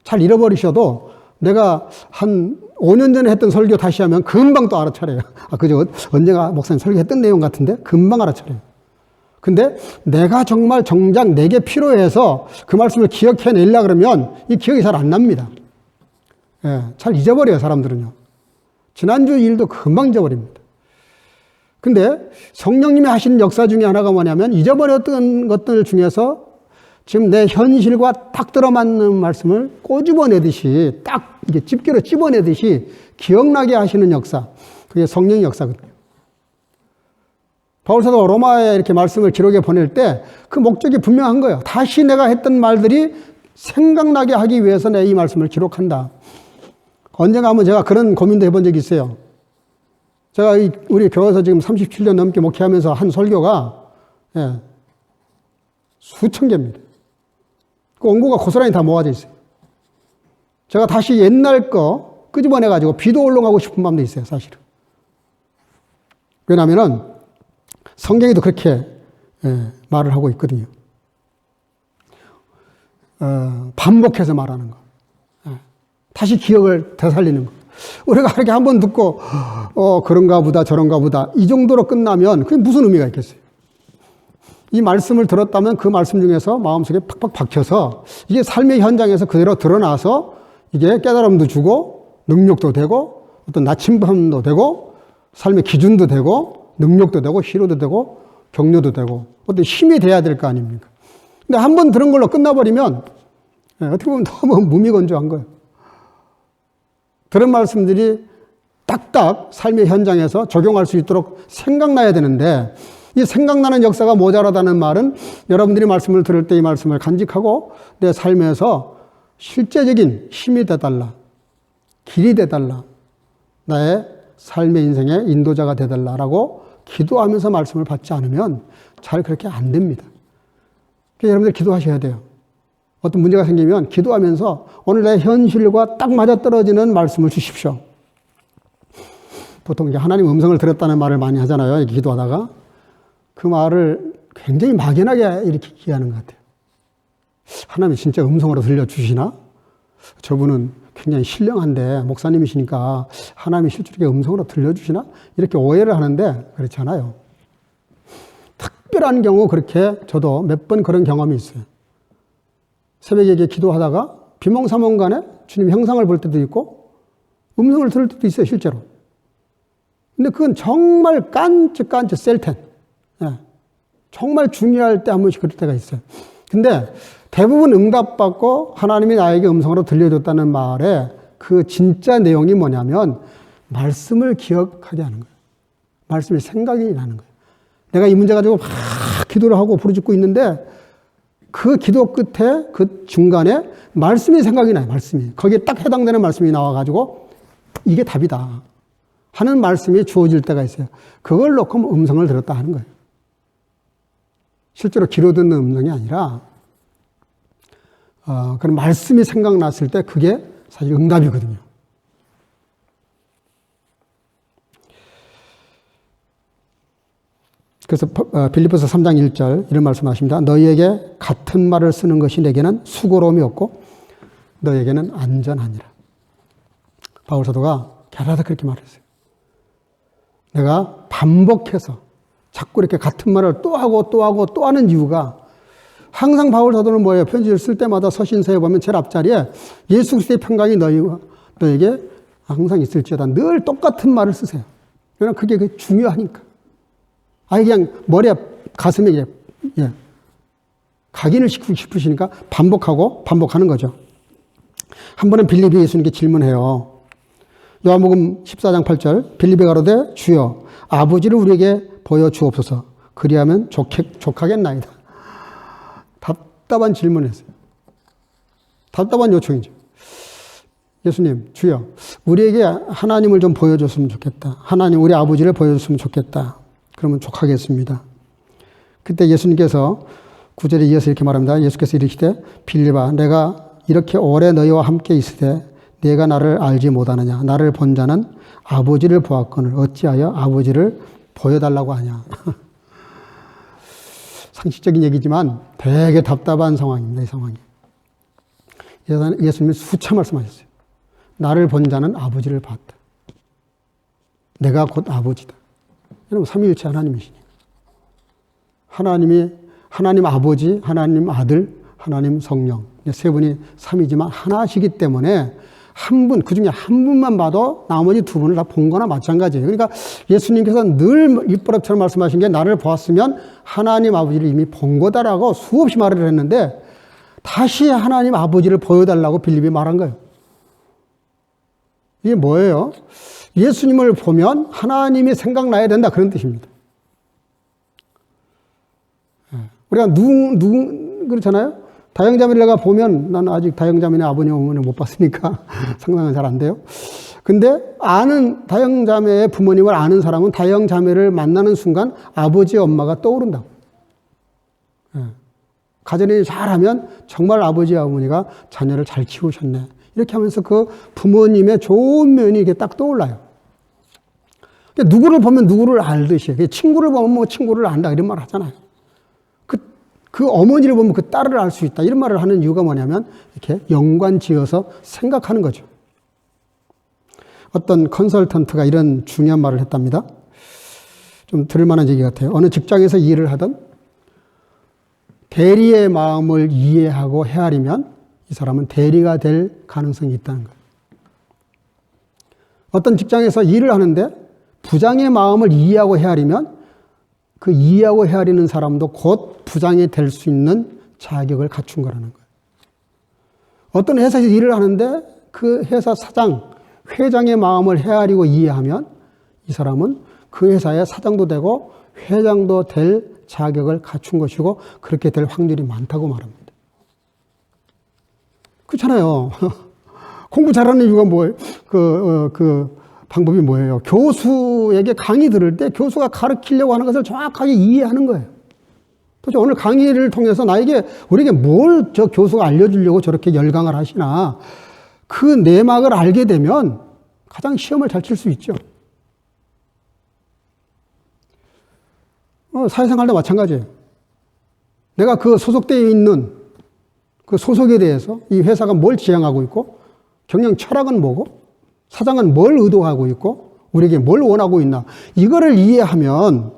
잘 잃어버리셔도 내가 한 5년 전에 했던 설교 다시 하면 금방 또 알아차려요. 그죠? 언젠가 목사님 설교했던 내용 같은데 금방 알아차려요. 근데 내가 정말 정작 내게 필요해서 그 말씀을 기억해내려 그러면 이 기억이 잘 안 납니다. 잘 잊어버려요, 사람들은요. 지난주 일도 금방 잊어버립니다. 근데 성령님이 하시는 역사 중에 하나가 뭐냐면 잊어버렸던 것들 중에서 지금 내 현실과 딱 들어맞는 말씀을 꼬집어내듯이 딱 이게 집게로 찝어내듯이 기억나게 하시는 역사. 그게 성령의 역사거든요. 바울 사도가 로마에 이렇게 말씀을 기록해 보낼 때 그 목적이 분명한 거예요. 다시 내가 했던 말들이 생각나게 하기 위해서 내가 이 말씀을 기록한다. 언젠가 한번 제가 그런 고민도 해본 적이 있어요. 제가 우리 교회에서 지금 37년 넘게 목회하면서 한 설교가 수천 개입니다. 그 원고가 고스란히 다 모아져 있어요. 제가 다시 옛날 거 끄집어내가지고 비도 올라가고 싶은 마음도 있어요, 사실은. 왜냐하면은 성경에도 그렇게 말을 하고 있거든요. 반복해서 말하는 거. 다시 기억을 되살리는 거. 우리가 이렇게 한번 듣고 그런가 보다 저런가 보다 이 정도로 끝나면 그게 무슨 의미가 있겠어요. 이 말씀을 들었다면 그 말씀 중에서 마음속에 팍팍 박혀서 이게 삶의 현장에서 그대로 드러나서 이게 깨달음도 주고 능력도 되고 어떤 나침반도 되고 삶의 기준도 되고 능력도 되고 희로도 되고 격려도 되고 어떤 힘이 돼야 될 거 아닙니까? 근데 한 번 들은 걸로 끝나버리면 어떻게 보면 너무 무미건조한 거예요. 그런 말씀들이 딱딱 삶의 현장에서 적용할 수 있도록 생각나야 되는데 이 생각나는 역사가 모자라다는 말은 여러분들이 말씀을 들을 때 이 말씀을 간직하고 내 삶에서 실제적인 힘이 되달라, 길이 되달라, 나의 삶의 인생의 인도자가 되달라라고 기도하면서 말씀을 받지 않으면 잘 그렇게 안 됩니다. 그래서 여러분들 기도하셔야 돼요. 어떤 문제가 생기면 기도하면서 오늘 내 현실과 딱 맞아떨어지는 말씀을 주십시오. 보통 이제 하나님 음성을 들었다는 말을 많이 하잖아요. 이렇게 기도하다가. 그 말을 굉장히 막연하게 이렇게 기하는 것 같아요. 하나님이 진짜 음성으로 들려주시나? 저분은 굉장히 신령한데 목사님이시니까 하나님이 실제로 음성으로 들려주시나? 이렇게 오해를 하는데 그렇지 않아요. 특별한 경우 그렇게 저도 몇 번 그런 경험이 있어요. 새벽에 기도하다가 비몽사몽간에 주님 형상을 볼 때도 있고 음성을 들을 때도 있어요, 실제로. 근데 그건 정말 깐ጭ깐ጭ 셀텐. 예. 정말 중요할 때 한 번씩 그럴 때가 있어요. 근데 대부분 응답받고 하나님이 나에게 음성으로 들려줬다는 말에 그 진짜 내용이 뭐냐면 말씀을 기억하게 하는 거예요. 말씀이 생각이 나는 거예요. 내가 이 문제 가지고 막 기도를 하고 부르짖고 있는데 그 기도 끝에 그 중간에 말씀이 생각이 나요. 말씀이. 거기에 딱 해당되는 말씀이 나와가지고 이게 답이다 하는 말씀이 주어질 때가 있어요. 그걸 놓고 음성을 들었다 하는 거예요. 실제로 귀로 듣는 음성이 아니라 그런 말씀이 생각났을 때 그게 사실 응답이거든요. 그래서 빌립보서 3장 1절 이런 말씀하십니다. 너희에게 같은 말을 쓰는 것이 내게는 수고로움이 없고 너희에게는 안전하니라. 바울 사도가 게라다 그렇게 말했어요. 내가 반복해서 자꾸 이렇게 같은 말을 또 하고 또 하고 또 하는 이유가 항상 바울 사도는 뭐예요? 편지를 쓸 때마다 서신서에 보면 제일 앞자리에 예수 그리스도의 평강이 너에게 항상 있을지어다. 늘 똑같은 말을 쓰세요. 왜냐하면 그게 중요하니까. 아예 그냥 머리에 가슴에 각인을 시키고 싶으시니까 반복하는 거죠. 한 번은 빌립이 예수님께 질문해요. 요한복음 14장 8절 빌립이 가로되 주여 아버지를 우리에게 보여주옵소서 그리하면 족하겠나이다. 답답한 질문을 했어요. 답답한 요청이죠. 예수님, 주여 우리에게 하나님을 좀 보여줬으면 좋겠다. 하나님 우리 아버지를 보여줬으면 좋겠다. 그러면 족하겠습니다. 그때 예수님께서 9절에 이어서 이렇게 말합니다. 예수께서 이르시되 빌립아 내가 이렇게 오래 너희와 함께 있으되 내가 나를 알지 못하느냐. 나를 본 자는 아버지를 보았거늘 어찌하여 아버지를 보여달라고 하냐. 상식적인 얘기지만 되게 답답한 상황입니다. 이 상황이. 예수님이 수차 말씀하셨어요. 나를 본 자는 아버지를 봤다. 내가 곧 아버지다. 여러분 삼위일체 하나님이시니까. 하나님 아버지, 하나님 아들, 하나님 성령. 세 분이 삼이지만 하나시기 때문에 한 분, 그 중에 한 분만 봐도 나머지 두 분을 다 본 거나 마찬가지예요. 그러니까 예수님께서 늘 입버릇처럼 말씀하신 게 나를 보았으면 하나님 아버지를 이미 본 거다라고 수없이 말을 했는데 다시 하나님 아버지를 보여달라고 빌립이 말한 거예요. 이게 뭐예요? 예수님을 보면 하나님이 생각나야 된다. 그런 뜻입니다. 우리가 그렇잖아요? 다영자매를 내가 보면 나는 아직 다영자매나 아버님, 어머니 못 봤으니까 상상은 잘 안 돼요. 근데 아는 다영자매의 부모님을 아는 사람은 다영자매를 만나는 순간 아버지, 엄마가 떠오른다고. 가정일 잘하면 정말 아버지, 어머니가 자녀를 잘 키우셨네. 이렇게 하면서 그 부모님의 좋은 면이 이게 딱 떠올라요. 누구를 보면 누구를 알듯이, 친구를 보면 뭐 친구를 안다 이런 말 하잖아요. 그 어머니를 보면 그 딸을 알 수 있다. 이런 말을 하는 이유가 뭐냐면 이렇게 연관 지어서 생각하는 거죠. 어떤 컨설턴트가 이런 중요한 말을 했답니다. 좀 들을 만한 얘기 같아요. 어느 직장에서 일을 하던 대리의 마음을 이해하고 헤아리면 이 사람은 대리가 될 가능성이 있다는 거예요. 어떤 직장에서 일을 하는데 부장의 마음을 이해하고 헤아리면 그 이해하고 헤아리는 사람도 곧 부장이 될 수 있는 자격을 갖춘 거라는 거예요. 어떤 회사에서 일을 하는데 그 회사 사장, 회장의 마음을 헤아리고 이해하면 이 사람은 그 회사의 사장도 되고 회장도 될 자격을 갖춘 것이고 그렇게 될 확률이 많다고 말합니다. 그렇잖아요. 공부 잘하는 이유가 뭐예요? 방법이 뭐예요? 교수에게 강의 들을 때 교수가 가르치려고 하는 것을 정확하게 이해하는 거예요. 도대체 오늘 강의를 통해서 우리에게 뭘 저 교수가 알려주려고 저렇게 열강을 하시나 그 내막을 알게 되면 가장 시험을 잘 칠 수 있죠. 사회생활도 마찬가지예요. 내가 그 소속되어 있는 그 소속에 대해서 이 회사가 뭘 지향하고 있고 경영 철학은 뭐고 사장은 뭘 의도하고 있고 우리에게 뭘 원하고 있나 이거를 이해하면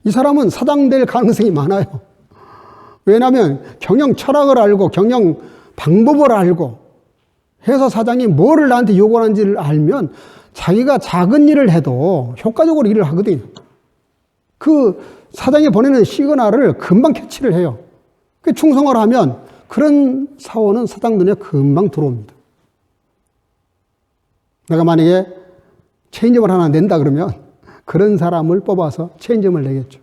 이 사람은 사장 될 가능성이 많아요. 왜냐하면 경영 철학을 알고 경영 방법을 알고 회사 사장이 뭐를 나한테 요구하는지를 알면 자기가 작은 일을 해도 효과적으로 일을 하거든요. 그 사장이 보내는 시그널을 금방 캐치를 해요. 그 충성을 하면 그런 사원은 사장 눈에 금방 들어옵니다. 내가 만약에 체인점을 하나 낸다 그러면 그런 사람을 뽑아서 체인점을 내겠죠.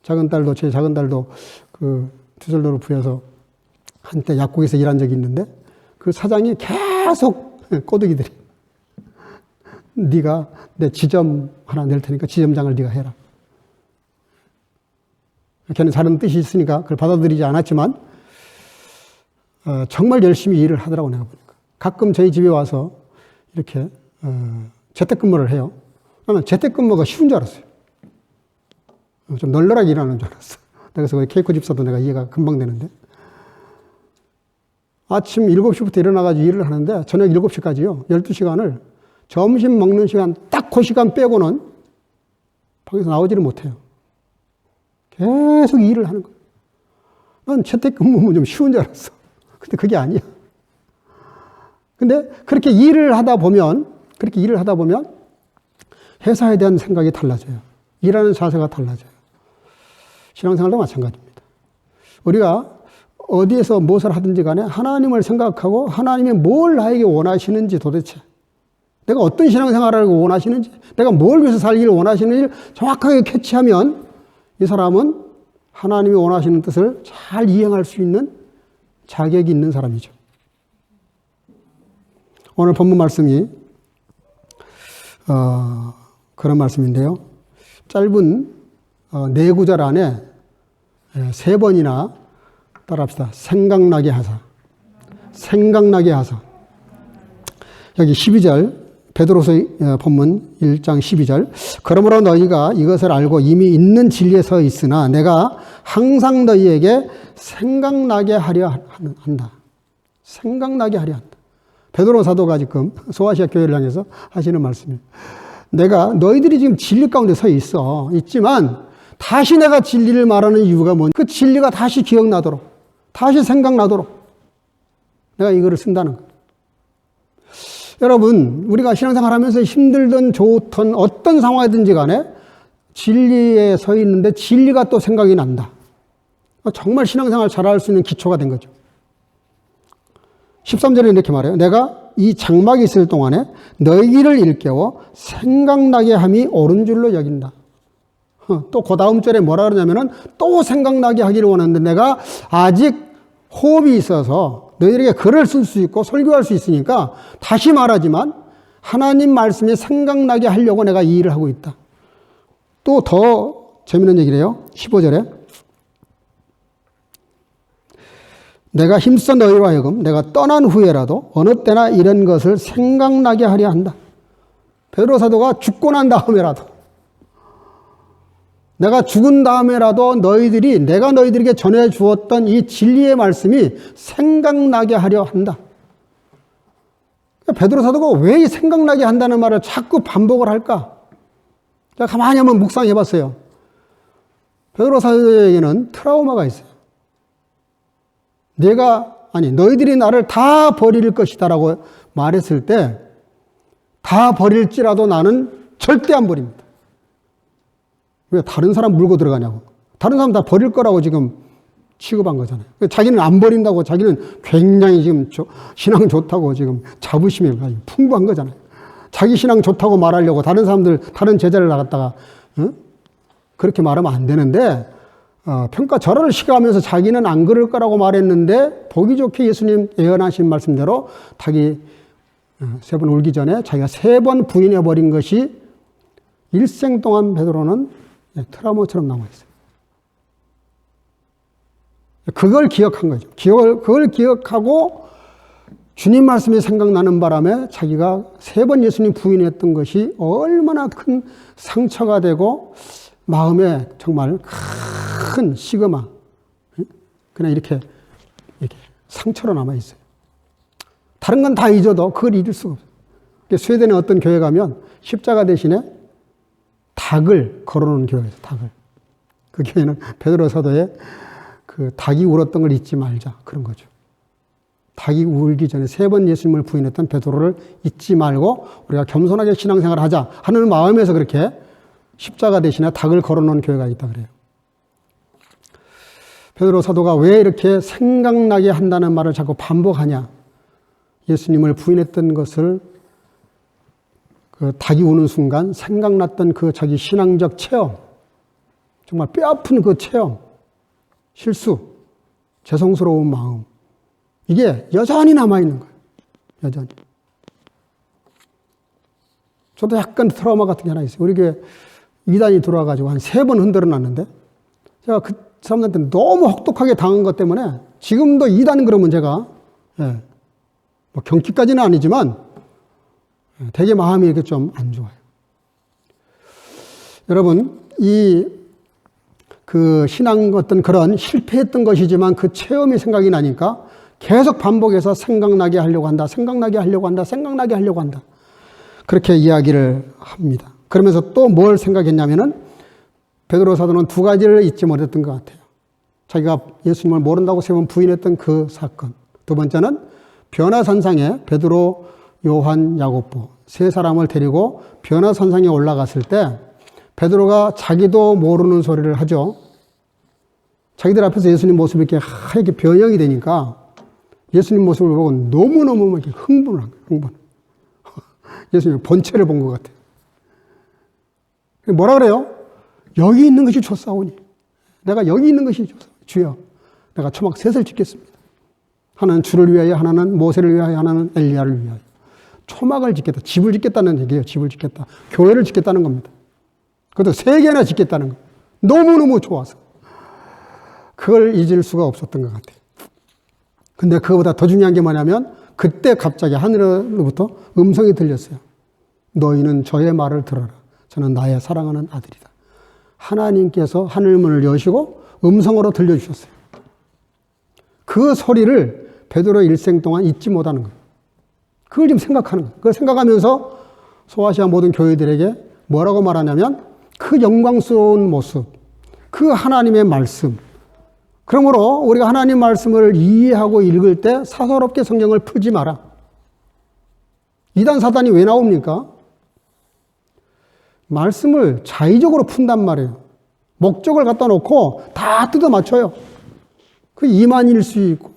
제 작은 딸도 그 düsseldorf에서 한때 약국에서 일한 적이 있는데 그 사장이 계속 꼬드기들이 네가 내 지점 하나 낼 테니까 지점장을 네가 해라. 걔는 다른 뜻이 있으니까 그걸 받아들이지 않았지만 정말 열심히 일을 하더라고 내가 보니까. 가끔 저희 집에 와서 이렇게 재택근무를 해요. 나는 재택근무가 쉬운 줄 알았어요. 좀 널널하게 일하는 줄 알았어. 그래서 케이크 집사도 내가 이해가 금방 되는데 아침 7시부터 일어나가지고 일을 하는데 저녁 7시까지요. 12시간을 점심 먹는 시간 딱 그 시간 빼고는 방에서 나오지를 못해요. 계속 일을 하는 거예요. 난 재택근무면 좀 쉬운 줄 알았어. 근데 그게 아니야. 근데 그렇게 일을 하다 보면 회사에 대한 생각이 달라져요. 일하는 자세가 달라져요. 신앙생활도 마찬가지입니다. 우리가 어디에서 무엇을 하든지 간에 하나님을 생각하고 하나님이 뭘 나에게 원하시는지 도대체 내가 어떤 신앙생활을 원하시는지 내가 뭘 위해서 살기를 원하시는지를 정확하게 캐치하면 이 사람은 하나님이 원하시는 뜻을 잘 이행할 수 있는 자격이 있는 사람이죠. 오늘 본문 말씀이 그런 말씀인데요. 짧은 4구절 안에 3번이나 따라합시다. 생각나게 하사. 여기 12절 베드로서 본문 1장 12절 그러므로 너희가 이것을 알고 이미 있는 진리에 서 있으나 내가 항상 너희에게 생각나게 하려 한다. 생각나게 하려 한다. 베드로 사도가 지금 소아시아 교회를 향해서 하시는 말씀이에요. 내가 너희들이 지금 진리 가운데 서 있지만 다시 내가 진리를 말하는 이유가 뭐냐? 그 진리가 다시 기억나도록 다시 생각나도록 내가 이거를 쓴다는 거예요. 여러분, 우리가 신앙생활 하면서 힘들든 좋든 어떤 상황이든지 간에 진리에 서 있는데 진리가 또 생각이 난다. 정말 신앙생활 잘할 수 있는 기초가 된 거죠. 13절에 이렇게 말해요. 내가 이 장막이 있을 동안에 너희를 일깨워 생각나게 함이 옳은 줄로 여긴다. 또 그 다음 절에 뭐라 그러냐면은 또 생각나게 하기를 원하는데 내가 아직 호흡이 있어서 너희들에게 글을 쓸 수 있고 설교할 수 있으니까 다시 말하지만 하나님 말씀이 생각나게 하려고 내가 이 일을 하고 있다. 또 더 재미있는 얘기를 해요. 15절에 내가 힘써 너희로 하여금 내가 떠난 후에라도 어느 때나 이런 것을 생각나게 하려 한다. 베드로 사도가 죽고 난 다음에라도 내가 죽은 다음에라도 내가 너희들에게 전해 주었던 이 진리의 말씀이 생각나게 하려 한다. 베드로 사도가 왜 이 생각나게 한다는 말을 자꾸 반복을 할까? 제가 가만히 한번 묵상해 봤어요. 베드로 사도에게는 트라우마가 있어요. 너희들이 나를 다 버릴 것이다라고 말했을 때 다 버릴지라도 나는 절대 안 버립니다. 왜 다른 사람 물고 들어가냐고. 다른 사람 다 버릴 거라고 지금 취급한 거잖아요. 자기는 안 버린다고, 자기는 굉장히 지금 신앙 좋다고 지금 자부심이 풍부한 거잖아요. 자기 신앙 좋다고 말하려고 다른 사람들, 다른 제자를 나갔다가 그렇게 말하면 안 되는데, 평가절하를 시가하면서 자기는 안 그럴 거라고 말했는데 보기 좋게 예수님 예언하신 말씀대로 닭이 3번 울기 전에 자기가 3번 부인해버린 것이 일생 동안 베드로는 트라우마처럼 남아있어요. 그걸 기억한 거죠. 그걸 기억하고 주님 말씀이 생각나는 바람에 자기가 3번 예수님 부인했던 것이 얼마나 큰 상처가 되고 마음에 정말 큰 시그마, 그냥 이렇게 상처로 남아있어요. 다른 건 다 잊어도 그걸 잊을 수가 없어요. 스웨덴의 어떤 교회 가면 십자가 대신에 닭을 걸어놓은 교회예요. 닭을. 그 교회는 베드로 사도에 그 닭이 울었던 걸 잊지 말자, 그런 거죠. 닭이 울기 전에 3번 예수님을 부인했던 베드로를 잊지 말고 우리가 겸손하게 신앙생활을 하자 하는 마음에서 그렇게 십자가 대신에 닭을 걸어놓은 교회가 있다 그래요. 베드로 사도가 왜 이렇게 생각나게 한다는 말을 자꾸 반복하냐. 예수님을 부인했던 것을 그 닭이 우는 순간 생각났던 그 자기 신앙적 체험, 정말 뼈아픈 그 체험, 실수, 죄송스러운 마음, 이게 여전히 남아있는 거예요. 여전히. 저도 약간 트라우마 같은 게 하나 있어요. 우리 교회 이단이 들어와가지고 한 3번 흔들어 놨는데 제가 그 사람들한테 너무 혹독하게 당한 것 때문에 지금도 이단 그러면 제가 뭐 경기까지는 아니지만 되게 마음이 이렇게 좀 안 좋아요. 여러분, 그 신앙 어떤 그런 실패했던 것이지만 그 체험이 생각이 나니까 계속 반복해서 생각나게 하려고 한다, 생각나게 하려고 한다, 생각나게 하려고 한다. 그렇게 이야기를 합니다. 그러면서 또 뭘 생각했냐면은 베드로 사도는 2가지를 잊지 못했던 것 같아요. 자기가 예수님을 모른다고 3번 부인했던 그 사건. 2번째는 변화산상에 베드로, 요한, 야고보 3사람을 데리고 변화산상에 올라갔을 때 베드로가 자기도 모르는 소리를 하죠. 자기들 앞에서 예수님 모습이 이렇게 하얗게 변형이 되니까 예수님 모습을 보고 너무너무 이렇게 흥분을 한 거예요. 흥분. 예수님 본체를 본 것 같아요. 뭐라 그래요? 여기 있는 것이 좋사오니. 내가 여기 있는 것이 좋사오니. 주여, 내가 초막 셋을 짓겠습니다. 하나는 주를 위하여, 하나는 모세를 위하여, 하나는 엘리야를 위하여. 초막을 짓겠다. 집을 짓겠다는 얘기예요. 집을 짓겠다. 교회를 짓겠다는 겁니다. 그것도 3개나 짓겠다는 거. 너무너무 좋아서. 그걸 잊을 수가 없었던 것 같아요. 근데 그거보다 더 중요한 게 뭐냐면 그때 갑자기 하늘로부터 음성이 들렸어요. 너희는 저의 말을 들어라. 저는 나의 사랑하는 아들이다. 하나님께서 하늘문을 여시고 음성으로 들려주셨어요. 그 소리를 베드로 일생 동안 잊지 못하는 거예요. 그걸 지금 생각하는 거예요. 그걸 생각하면서 소아시아 모든 교회들에게 뭐라고 말하냐면 그 영광스러운 모습, 그 하나님의 말씀. 그러므로 우리가 하나님 말씀을 이해하고 읽을 때 사사롭게 성경을 풀지 마라. 이단 사단이 왜 나옵니까? 말씀을 자의적으로 푼단 말이에요. 목적을 갖다 놓고 다 뜯어 맞춰요. 그 이만일 수 있고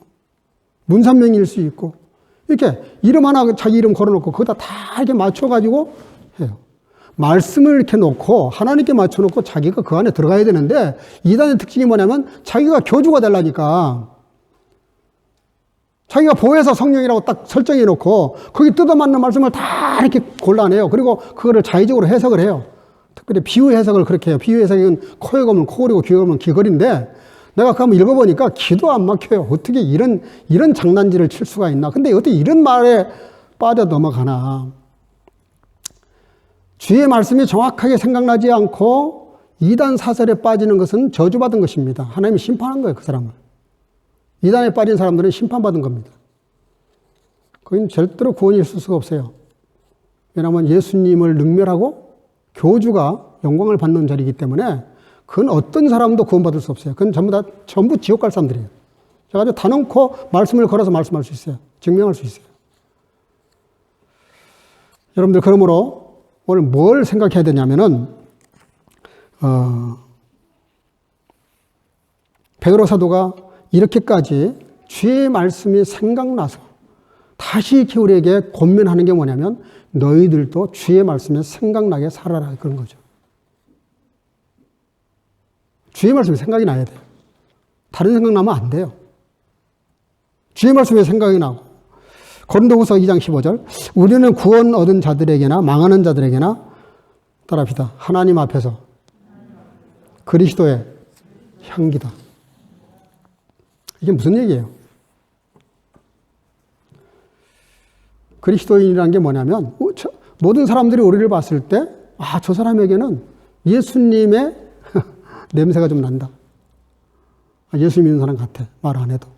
문산명일 수 있고 이렇게 이름 하나 자기 이름 걸어놓고 거기다 다 이렇게 맞춰가지고 해요. 말씀을 이렇게 놓고 하나님께 맞춰놓고 자기가 그 안에 들어가야 되는데 이단의 특징이 뭐냐면 자기가 교주가 되려니까 자기가 보혜사 성령이라고 딱 설정해 놓고 거기 뜯어맞는 말씀을 다 이렇게 골라내요. 그리고 그거를 자의적으로 해석을 해요. 특별히 비유 해석을 그렇게 해요. 비유 해석은 코에 걸면 코걸이고 귀에 걸면 귀걸인데 내가 그거 한번 읽어보니까 기도 안 막혀요. 어떻게 이런 장난질을 칠 수가 있나. 근데 어떻게 이런 말에 빠져 넘어가나. 주의 말씀이 정확하게 생각나지 않고 이단 사설에 빠지는 것은 저주받은 것입니다. 하나님이 심판한 거예요, 그 사람을. 이단에 빠진 사람들은 심판받은 겁니다. 거기는 절대로 구원이 있을 수가 없어요. 왜냐하면 예수님을 능멸하고 교주가 영광을 받는 자리이기 때문에 그건 어떤 사람도 구원받을 수 없어요. 그건 전부 지옥 갈 사람들이에요. 제가 아주 단언코 말씀을 걸어서 말씀할 수 있어요. 증명할 수 있어요. 여러분들 그러므로 오늘 뭘 생각해야 되냐면은 베드로 사도가 이렇게까지 주의 말씀이 생각나서 다시 이렇게 우리에게 권면하는 게 뭐냐면 너희들도 주의 말씀이 생각나게 살아라 그런 거죠. 주의 말씀이 생각이 나야 돼요. 다른 생각 나면 안 돼요. 주의 말씀에 생각이 나고 고린도후서 2장 15절 우리는 구원 얻은 자들에게나 망하는 자들에게나 따라합시다. 하나님 앞에서 그리스도의 향기다. 이게 무슨 얘기예요? 그리스도인이라는 게 뭐냐면 모든 사람들이 우리를 봤을 때 저 사람에게는 예수님의 냄새가 좀 난다. 예수 믿는 사람 같아. 말 안 해도.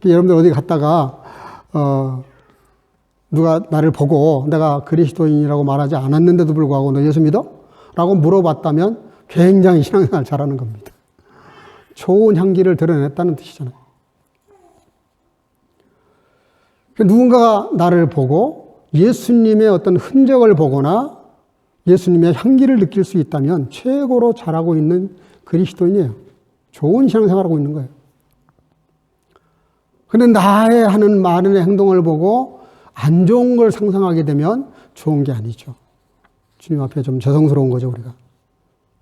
여러분들 어디 갔다가 누가 나를 보고 내가 그리스도인이라고 말하지 않았는데도 불구하고 너 예수 믿어? 라고 물어봤다면 굉장히 신앙생활 잘하는 겁니다. 좋은 향기를 드러냈다는 뜻이잖아요. 누군가가 나를 보고 예수님의 어떤 흔적을 보거나 예수님의 향기를 느낄 수 있다면 최고로 잘하고 있는 그리스도인이에요. 좋은 신앙생활하고 있는 거예요. 그런데 나의 하는 말의 행동을 보고 안 좋은 걸 상상하게 되면 좋은 게 아니죠. 주님 앞에 좀 죄송스러운 거죠, 우리가.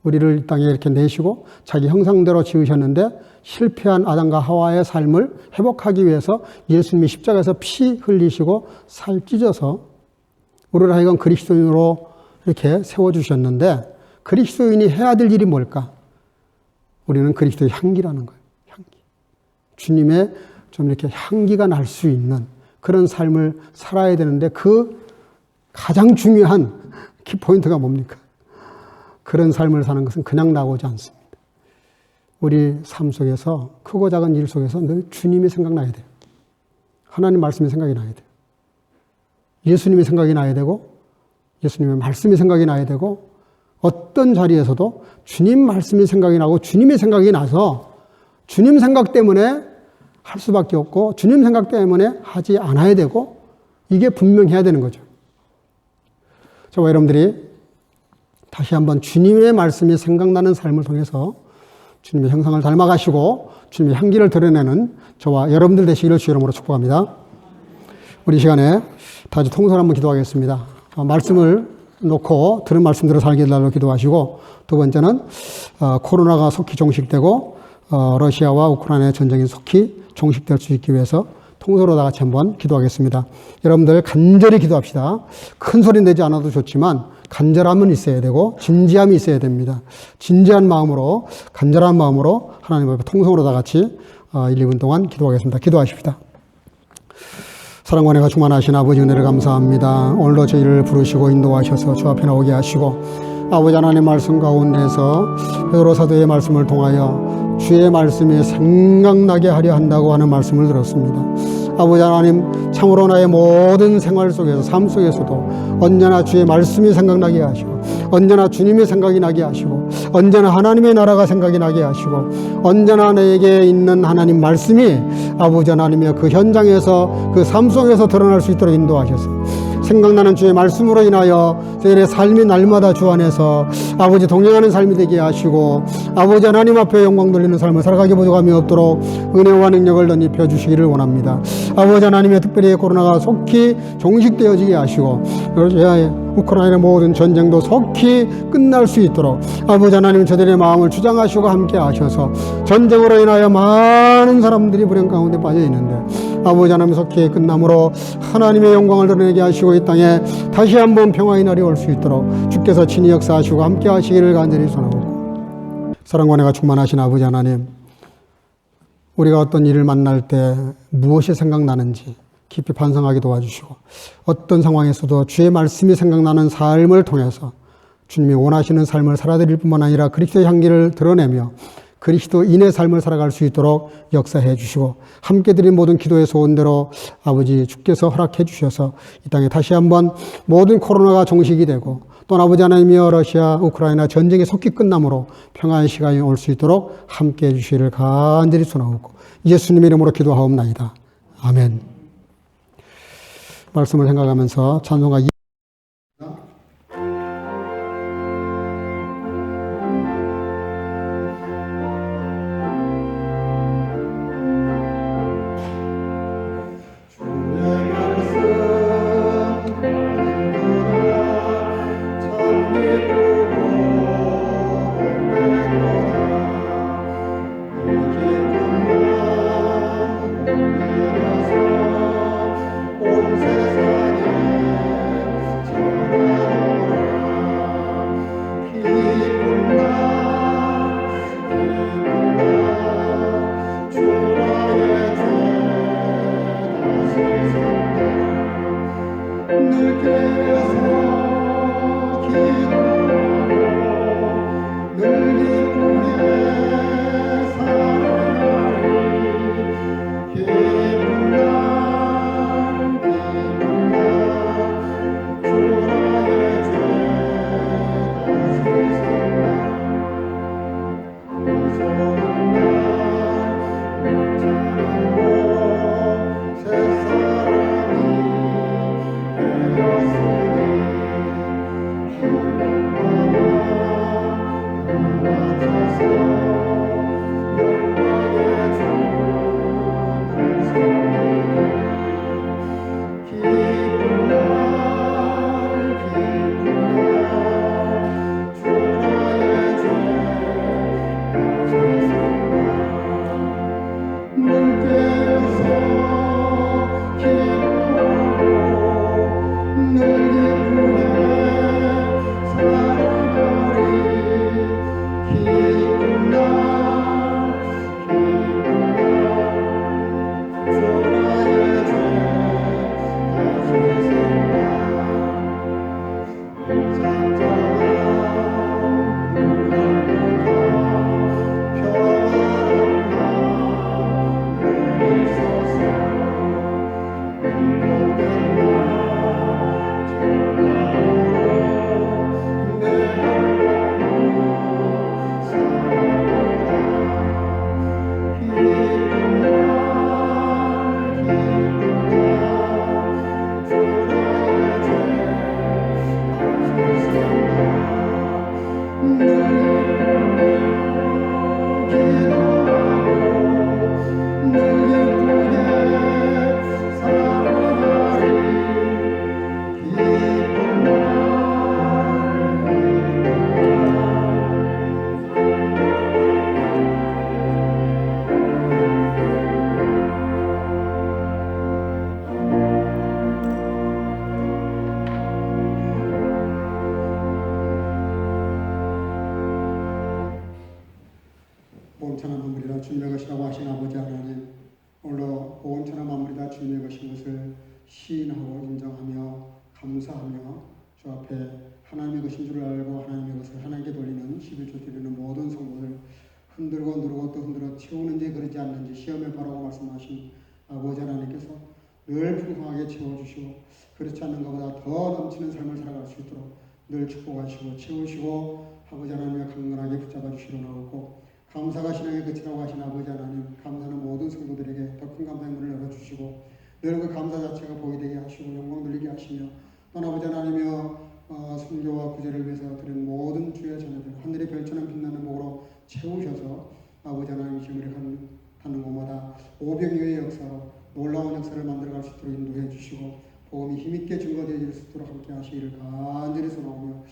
우리를 이 땅에 이렇게 내시고 자기 형상대로 지으셨는데 실패한 아담과 하와의 삶을 회복하기 위해서 예수님이 십자가에서 피 흘리시고 살 찢어서 우리를 하여금 그리스도인으로 이렇게 세워주셨는데 그리스도인이 해야 될 일이 뭘까? 우리는 그리스도의 향기라는 거예요. 향기. 주님의 좀 이렇게 향기가 날 수 있는 그런 삶을 살아야 되는데 그 가장 중요한 키포인트가 뭡니까? 그런 삶을 사는 것은 그냥 나오지 않습니다. 우리 삶 속에서 크고 작은 일 속에서 늘 주님이 생각나야 돼요. 하나님 말씀이 생각이 나야 돼요. 예수님이 생각이 나야 되고 예수님의 말씀이 생각이 나야 되고 어떤 자리에서도 주님 말씀이 생각이 나고 주님의 생각이 나서 주님 생각 때문에 할 수밖에 없고 주님 생각 때문에 하지 않아야 되고 이게 분명해야 되는 거죠. 저와 여러분들이 다시 한번 주님의 말씀이 생각나는 삶을 통해서 주님의 형상을 닮아가시고 주님의 향기를 드러내는 저와 여러분들 되시기를 주의 이름으로 축복합니다. 우리 시간에 다시 통성을 한번 기도하겠습니다. 말씀을 놓고 들은 말씀대로 살게 해달라고 기도하시고 두 번째는 코로나가 속히 종식되고 러시아와 우크라이나의 전쟁이 속히 종식될 수 있기 위해서 통서로 다 같이 한번 기도하겠습니다. 여러분들 간절히 기도합시다. 큰 소리 내지 않아도 좋지만 간절함은 있어야 되고 진지함이 있어야 됩니다. 진지한 마음으로 간절한 마음으로 하나님 앞에 통성으로 다 같이 1, 2분 동안 기도하겠습니다. 기도하십시다. 사랑과 은혜가 충만하신 아버지 은혜를 감사합니다. 오늘도 저희를 부르시고 인도하셔서 주 앞에 나오게 하시고 아버지 하나님의 말씀 가운데서 베드로 사도의 말씀을 통하여 주의 말씀이 생각나게 하려 한다고 하는 말씀을 들었습니다. 아버지 하나님 참으로 나의 모든 생활 속에서 삶 속에서도 언제나 주의 말씀이 생각나게 하시고 언제나 주님의 생각이 나게 하시고 언제나 하나님의 나라가 생각이 나게 하시고 언제나 내게 있는 하나님 말씀이 아버지 하나님의 그 현장에서 그 삶 속에서 드러날 수 있도록 인도하셔서 생각나는 주의 말씀으로 인하여 저희의 삶이 날마다 주 안에서 아버지 동행하는 삶이 되게 하시고 아버지 하나님 앞에 영광 돌리는 삶을 살아가게 부족함이 없도록 은혜와 능력을 덧입혀 주시기를 원합니다. 아버지 하나님의 특별히 코로나가 속히 종식되어지게 하시고 우크라이나 모든 전쟁도 속히 끝날 수 있도록 아버지 하나님 저들의 마음을 주장하시고 함께 하셔서 전쟁으로 인하여 많은 사람들이 불행 가운데 빠져 있는데 아버지 하나님 속히 끝남으로 하나님의 영광을 드러내게 하시고 이 땅에 다시 한번 평화의 날이 올 수 있도록 주께서 친히 역사하시고 함께 하시기를 간절히 소원하고 사랑과 은혜가 충만하신 아버지 하나님 우리가 어떤 일을 만날 때 무엇이 생각나는지 깊이 반성하게 도와주시고 어떤 상황에서도 주의 말씀이 생각나는 삶을 통해서 주님이 원하시는 삶을 살아드릴 뿐만 아니라 그리스도의 향기를 드러내며 그리스도인의 삶을 살아갈 수 있도록 역사해 주시고 함께 드린 모든 기도의 소원대로 아버지 주께서 허락해 주셔서 이 땅에 다시 한번 모든 코로나가 종식이 되고 또 아버지 하나님이여 러시아 우크라이나 전쟁이 속히 끝남으로 평화의 시간이 올 수 있도록 함께 해 주시기를 간절히 소원하고 예수님의 이름으로 기도하옵나이다. 아멘. 말씀을 생각하면서 찬송가 보온천하 만물이다 주님의 것이라고 하신 아버지 하나님, 오늘도 보온천하 만물이다 주님의 것인 것을 시인하고 인정하며 감사하며 주 앞에 하나님의 것인 줄 알고 하나님의 것을 하나님께 돌리는 11조 드리는 모든 성도들 흔들고 누르고 또 흔들어 채우는지 그러지 않는지 시험에 바라고 말씀하신 아버지 하나님께서 늘 풍성하게 채워주시고 그렇지 않는 것보다 더 넘치는 삶을 살아갈 수 있도록 늘 축복하시고 채우시고 아버지 하나님의 강건하게 붙잡아 주시려 나오고, 감사가 신앙의 끝이라고 하신 아버지 하나님, 감사는 모든 성도들에게 더 큰 감사의 문을 열어주시고 늘 그 감사 자체가 보이 되게 하시고 영광 돌리게 하시며, 또 아버지 하나님이여 순교와 구제를 위해서 드린 모든 주의 자녀들 하늘의 별처럼 빛나는 복으로 채우셔서 아버지 하나님 시험을 가는 곳마다 오병이어의 역사로 놀라운 역사를 만들어갈 수 있도록 인도해 주시고 복음이 힘있게 증거되어질 수 있도록 함께 하시기를 간절히 소망하며,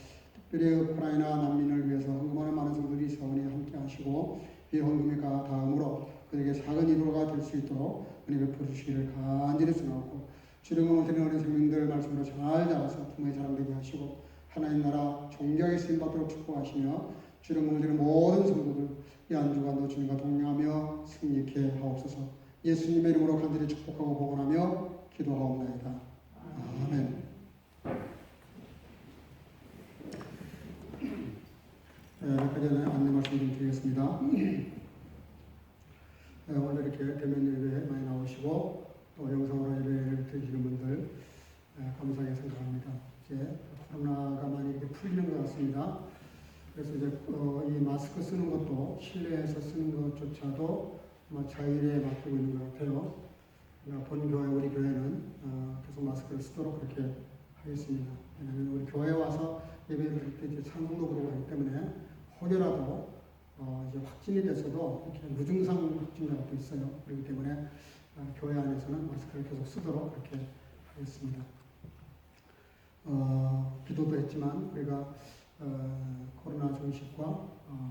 특별히 우크라이나 난민을 위해서 헌금하는 많은 성도들이 사원에 함께 하시고 이 헌금이 다음으로 그에게 작은 위로가 될 수 있도록 은혜 베풀어 주시기를 간절히 소망하고, 주령을 드리는 어린 생명들 말씀으로 잘 자라서 부모의 자랑되게 하시고 하나님 나라 존경의 쓰임받도록 축복하시며, 주령을 드리는 모든 성도들 이 한 주간도 주님과 동행하며 승리케 하옵소서. 예수님의 이름으로 간절히 축복하고 복원하며 기도하옵나이다. 아멘. 몇 가지 안내 말씀 좀 드리겠습니다. 오늘 이렇게 대면 예배에 많이 나오시고 또 영상으로 예배를 드리시는 분들 감사하게 생각합니다. 이제 코로나가 많이 이렇게 풀리는 것 같습니다. 그래서 이제 이 마스크 쓰는 것도 실내에서 쓰는 것조차도 아마 자율에 맡기고 있는 것 같아요. 본교회 우리 교회는 계속 마스크를 쓰도록 그렇게 하겠습니다. 왜냐하면 우리 교회에 와서 예배를 드릴 때 이제 찬송도 부르고 하기 때문에 혹여라도 이제 확진이 됐어도 이렇게 무증상 확진자가 또 있어요. 그렇기 때문에 교회 안에서는 마스크를 계속 쓰도록 그렇게 하겠습니다. 기도도 했지만 우리가 코로나 종식과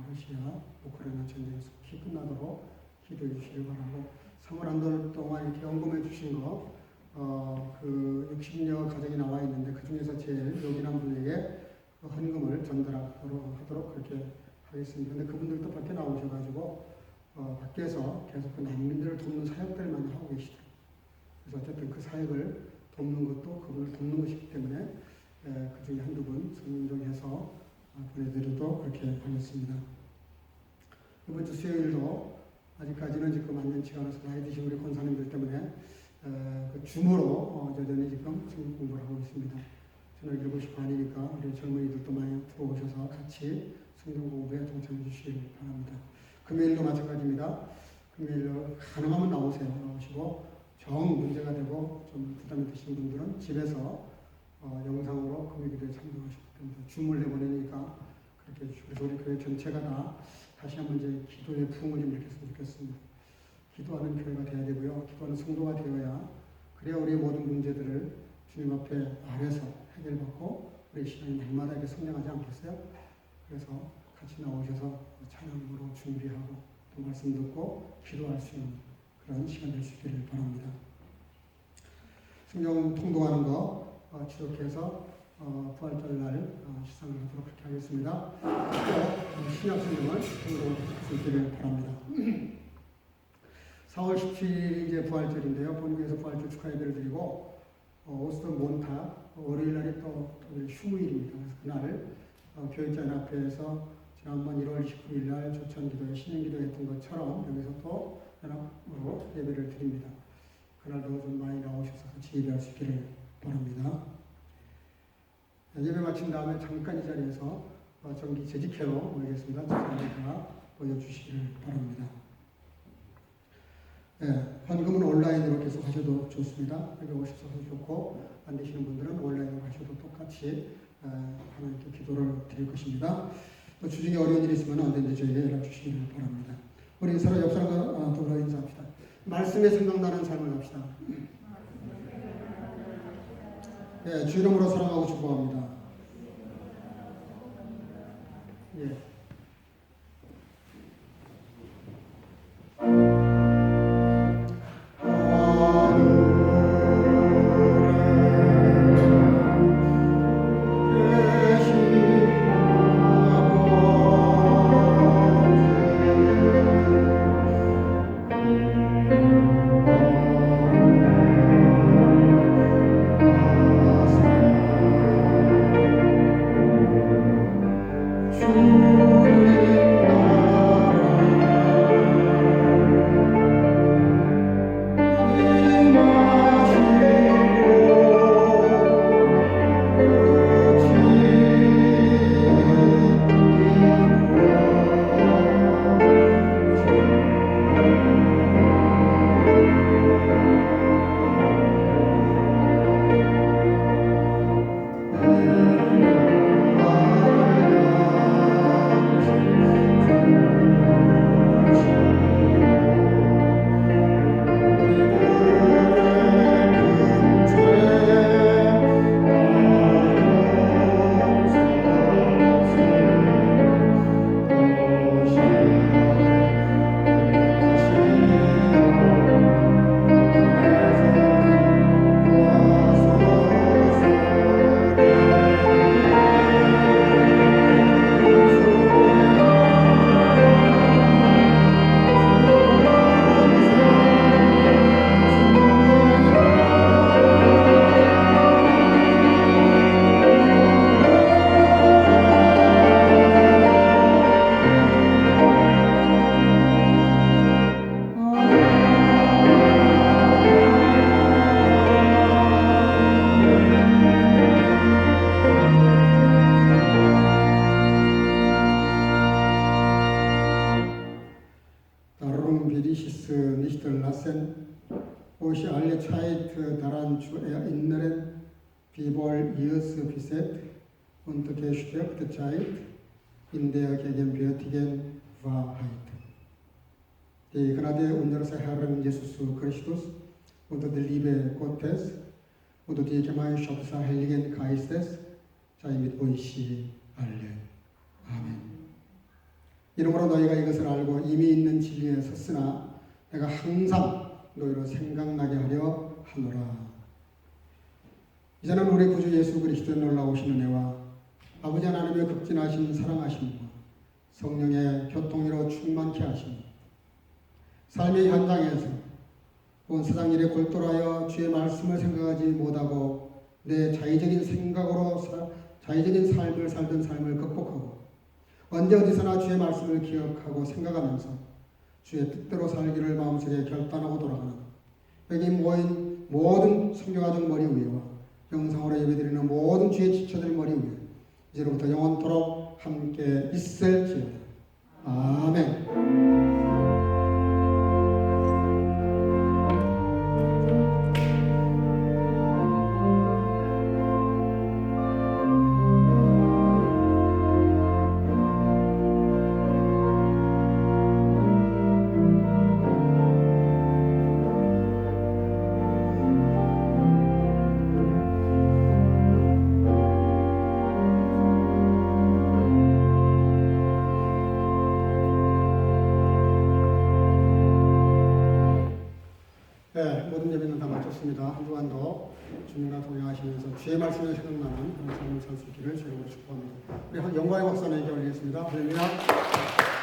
러시아 우크라이나 전쟁이 속히 끝나도록 기도해 주시길 바라고 3월 한 달 동안 이렇게 언급해 주신 그 60여 가정이 나와 있는데 그 중에서 제일 요긴한 분에게 그 헌금을 전달하도록 그렇게 하겠습니다. 근데 그분들도 밖에 나오셔가지고 밖에서 계속 그 난민들을 돕는 사역들만 하고 계시더라고요. 그래서 어쨌든 그 사역을 돕는 것도 그분을 돕는 것이기 때문에 그 중에 한두 분 선정해서 보내드리도록 그렇게 하겠습니다. 이번 주 수요일도 아직까지는 지금 완전치가 않아서 나이 드신 우리 권사님들 때문에 그 줌으로 여전히 지금 성경 공부를 하고 있습니다. 저녁 7시 반이니까 우리 젊은이들도 많이 들어오셔서 같이 성경 공부에 동참해 주시길 바랍니다. 금요일도 마찬가지입니다. 금요일로 가능하면 나오시고 정 문제가 되고 좀 부담이 되시는 분들은 집에서 영상으로 금요일에 참석하시기 때문에 줌을 내보내니까 그렇게 해주시고 그래서 우리 교회 전체가 다 다시 한번 이제 기도의 부흥을 좀 일으켰으면 좋겠습니다. 기도하는 교회가 되어야 되고요. 기도하는 성도가 되어야 그래야 우리의 모든 문제들을 주님 앞에 아래서 해결받고 우리 신앙이 날마다 이렇게 성장하지 않겠어요? 그래서 같이 나오셔서 찬양으로 준비하고 또 말씀 듣고 기도할 수 있는 그런 시간 될 수 있기를 바랍니다. 성경 통독하는 거 지속해서 부활절날 시상을 하도록 그렇게 하겠습니다. 또 신약 성경을 통독할 수 있기를 바랍니다. 4월 17일이 이제 부활절인데요. 본교에서 부활절 축하 예배를 드리고 오스턴 몬타 월요일 날이 또 휴무일입니다. 그래서 그날 교육자인 앞에서 지난번 1월 19일 날 조천기도에 신년기도 했던 것처럼 여기서 또 연합으로 예배를 드립니다. 그날도 좀 많이 나오셔서 같이 예배할 수 있기를 바랍니다. 예배 마친 다음에 잠깐 이 자리에서 정기 재직회로 모이겠습니다. 죄송합니다. 보여주시기를 바랍니다. 헌금은 온라인으로 계속 하셔도 좋습니다. 여기 오셔서 좋고 안 되시는 분들은 온라인으로 하셔도 똑같이 하나님께 기도를 드릴 것입니다. 또 주중에 어려운 일이 있으면 언제든지 저에게 연락 주시기를 바랍니다. 우리 서로 옆 사람과 더불어 인사합시다. 말씀에 생각나는 삶을 합시다. 주 이름으로 사랑하고 축복합니다. O시 alle Zeit daran zu erinnern, wie wohl Jesus beset und gestärkte Zeit in der gegenwärtigen Wahrheit. Die Gnade unseres Herrn Jesus Christus und die Liebe Gottes und die Gemeinschaft des Heiligen Geistes sei mit euch allen. 아멘. 이러므로 너희가 이것을 알고 이미 있는 진리에 섰으나 내가 항상 너희로 생각나게 하려 하노라. 이제는 우리 구주 예수 그리스도의 놀라우신 은혜와 아버지 하나님의 극진하신 사랑하심과 성령의 교통으로 충만케 하시며 삶의 현장에서 온 세상 일에 골똘하여 주의 말씀을 생각하지 못하고 내 자의적인 생각으로 자의적인 삶을 살던 삶을 극복하고 언제 어디서나 주의 말씀을 기억하고 생각하면서 주의 뜻대로 살기를 마음속에 결단하고 돌아가는 여기 모인 모든 성교가족 머리 위와 영상으로 예배드리는 모든 주의 지체들 머리 위에 이제로부터 영원토록 함께 있을지어다. 아멘. 네, 모든 예배는 다 마쳤습니다. 한 주간도 주님과 동행하시면서 주의 말씀에 생각나는 그런 삶을 살 수 있기를 주님으로 축복합니다. 우리 영광의 박수 하나님께 올리겠습니다. 할렐루야.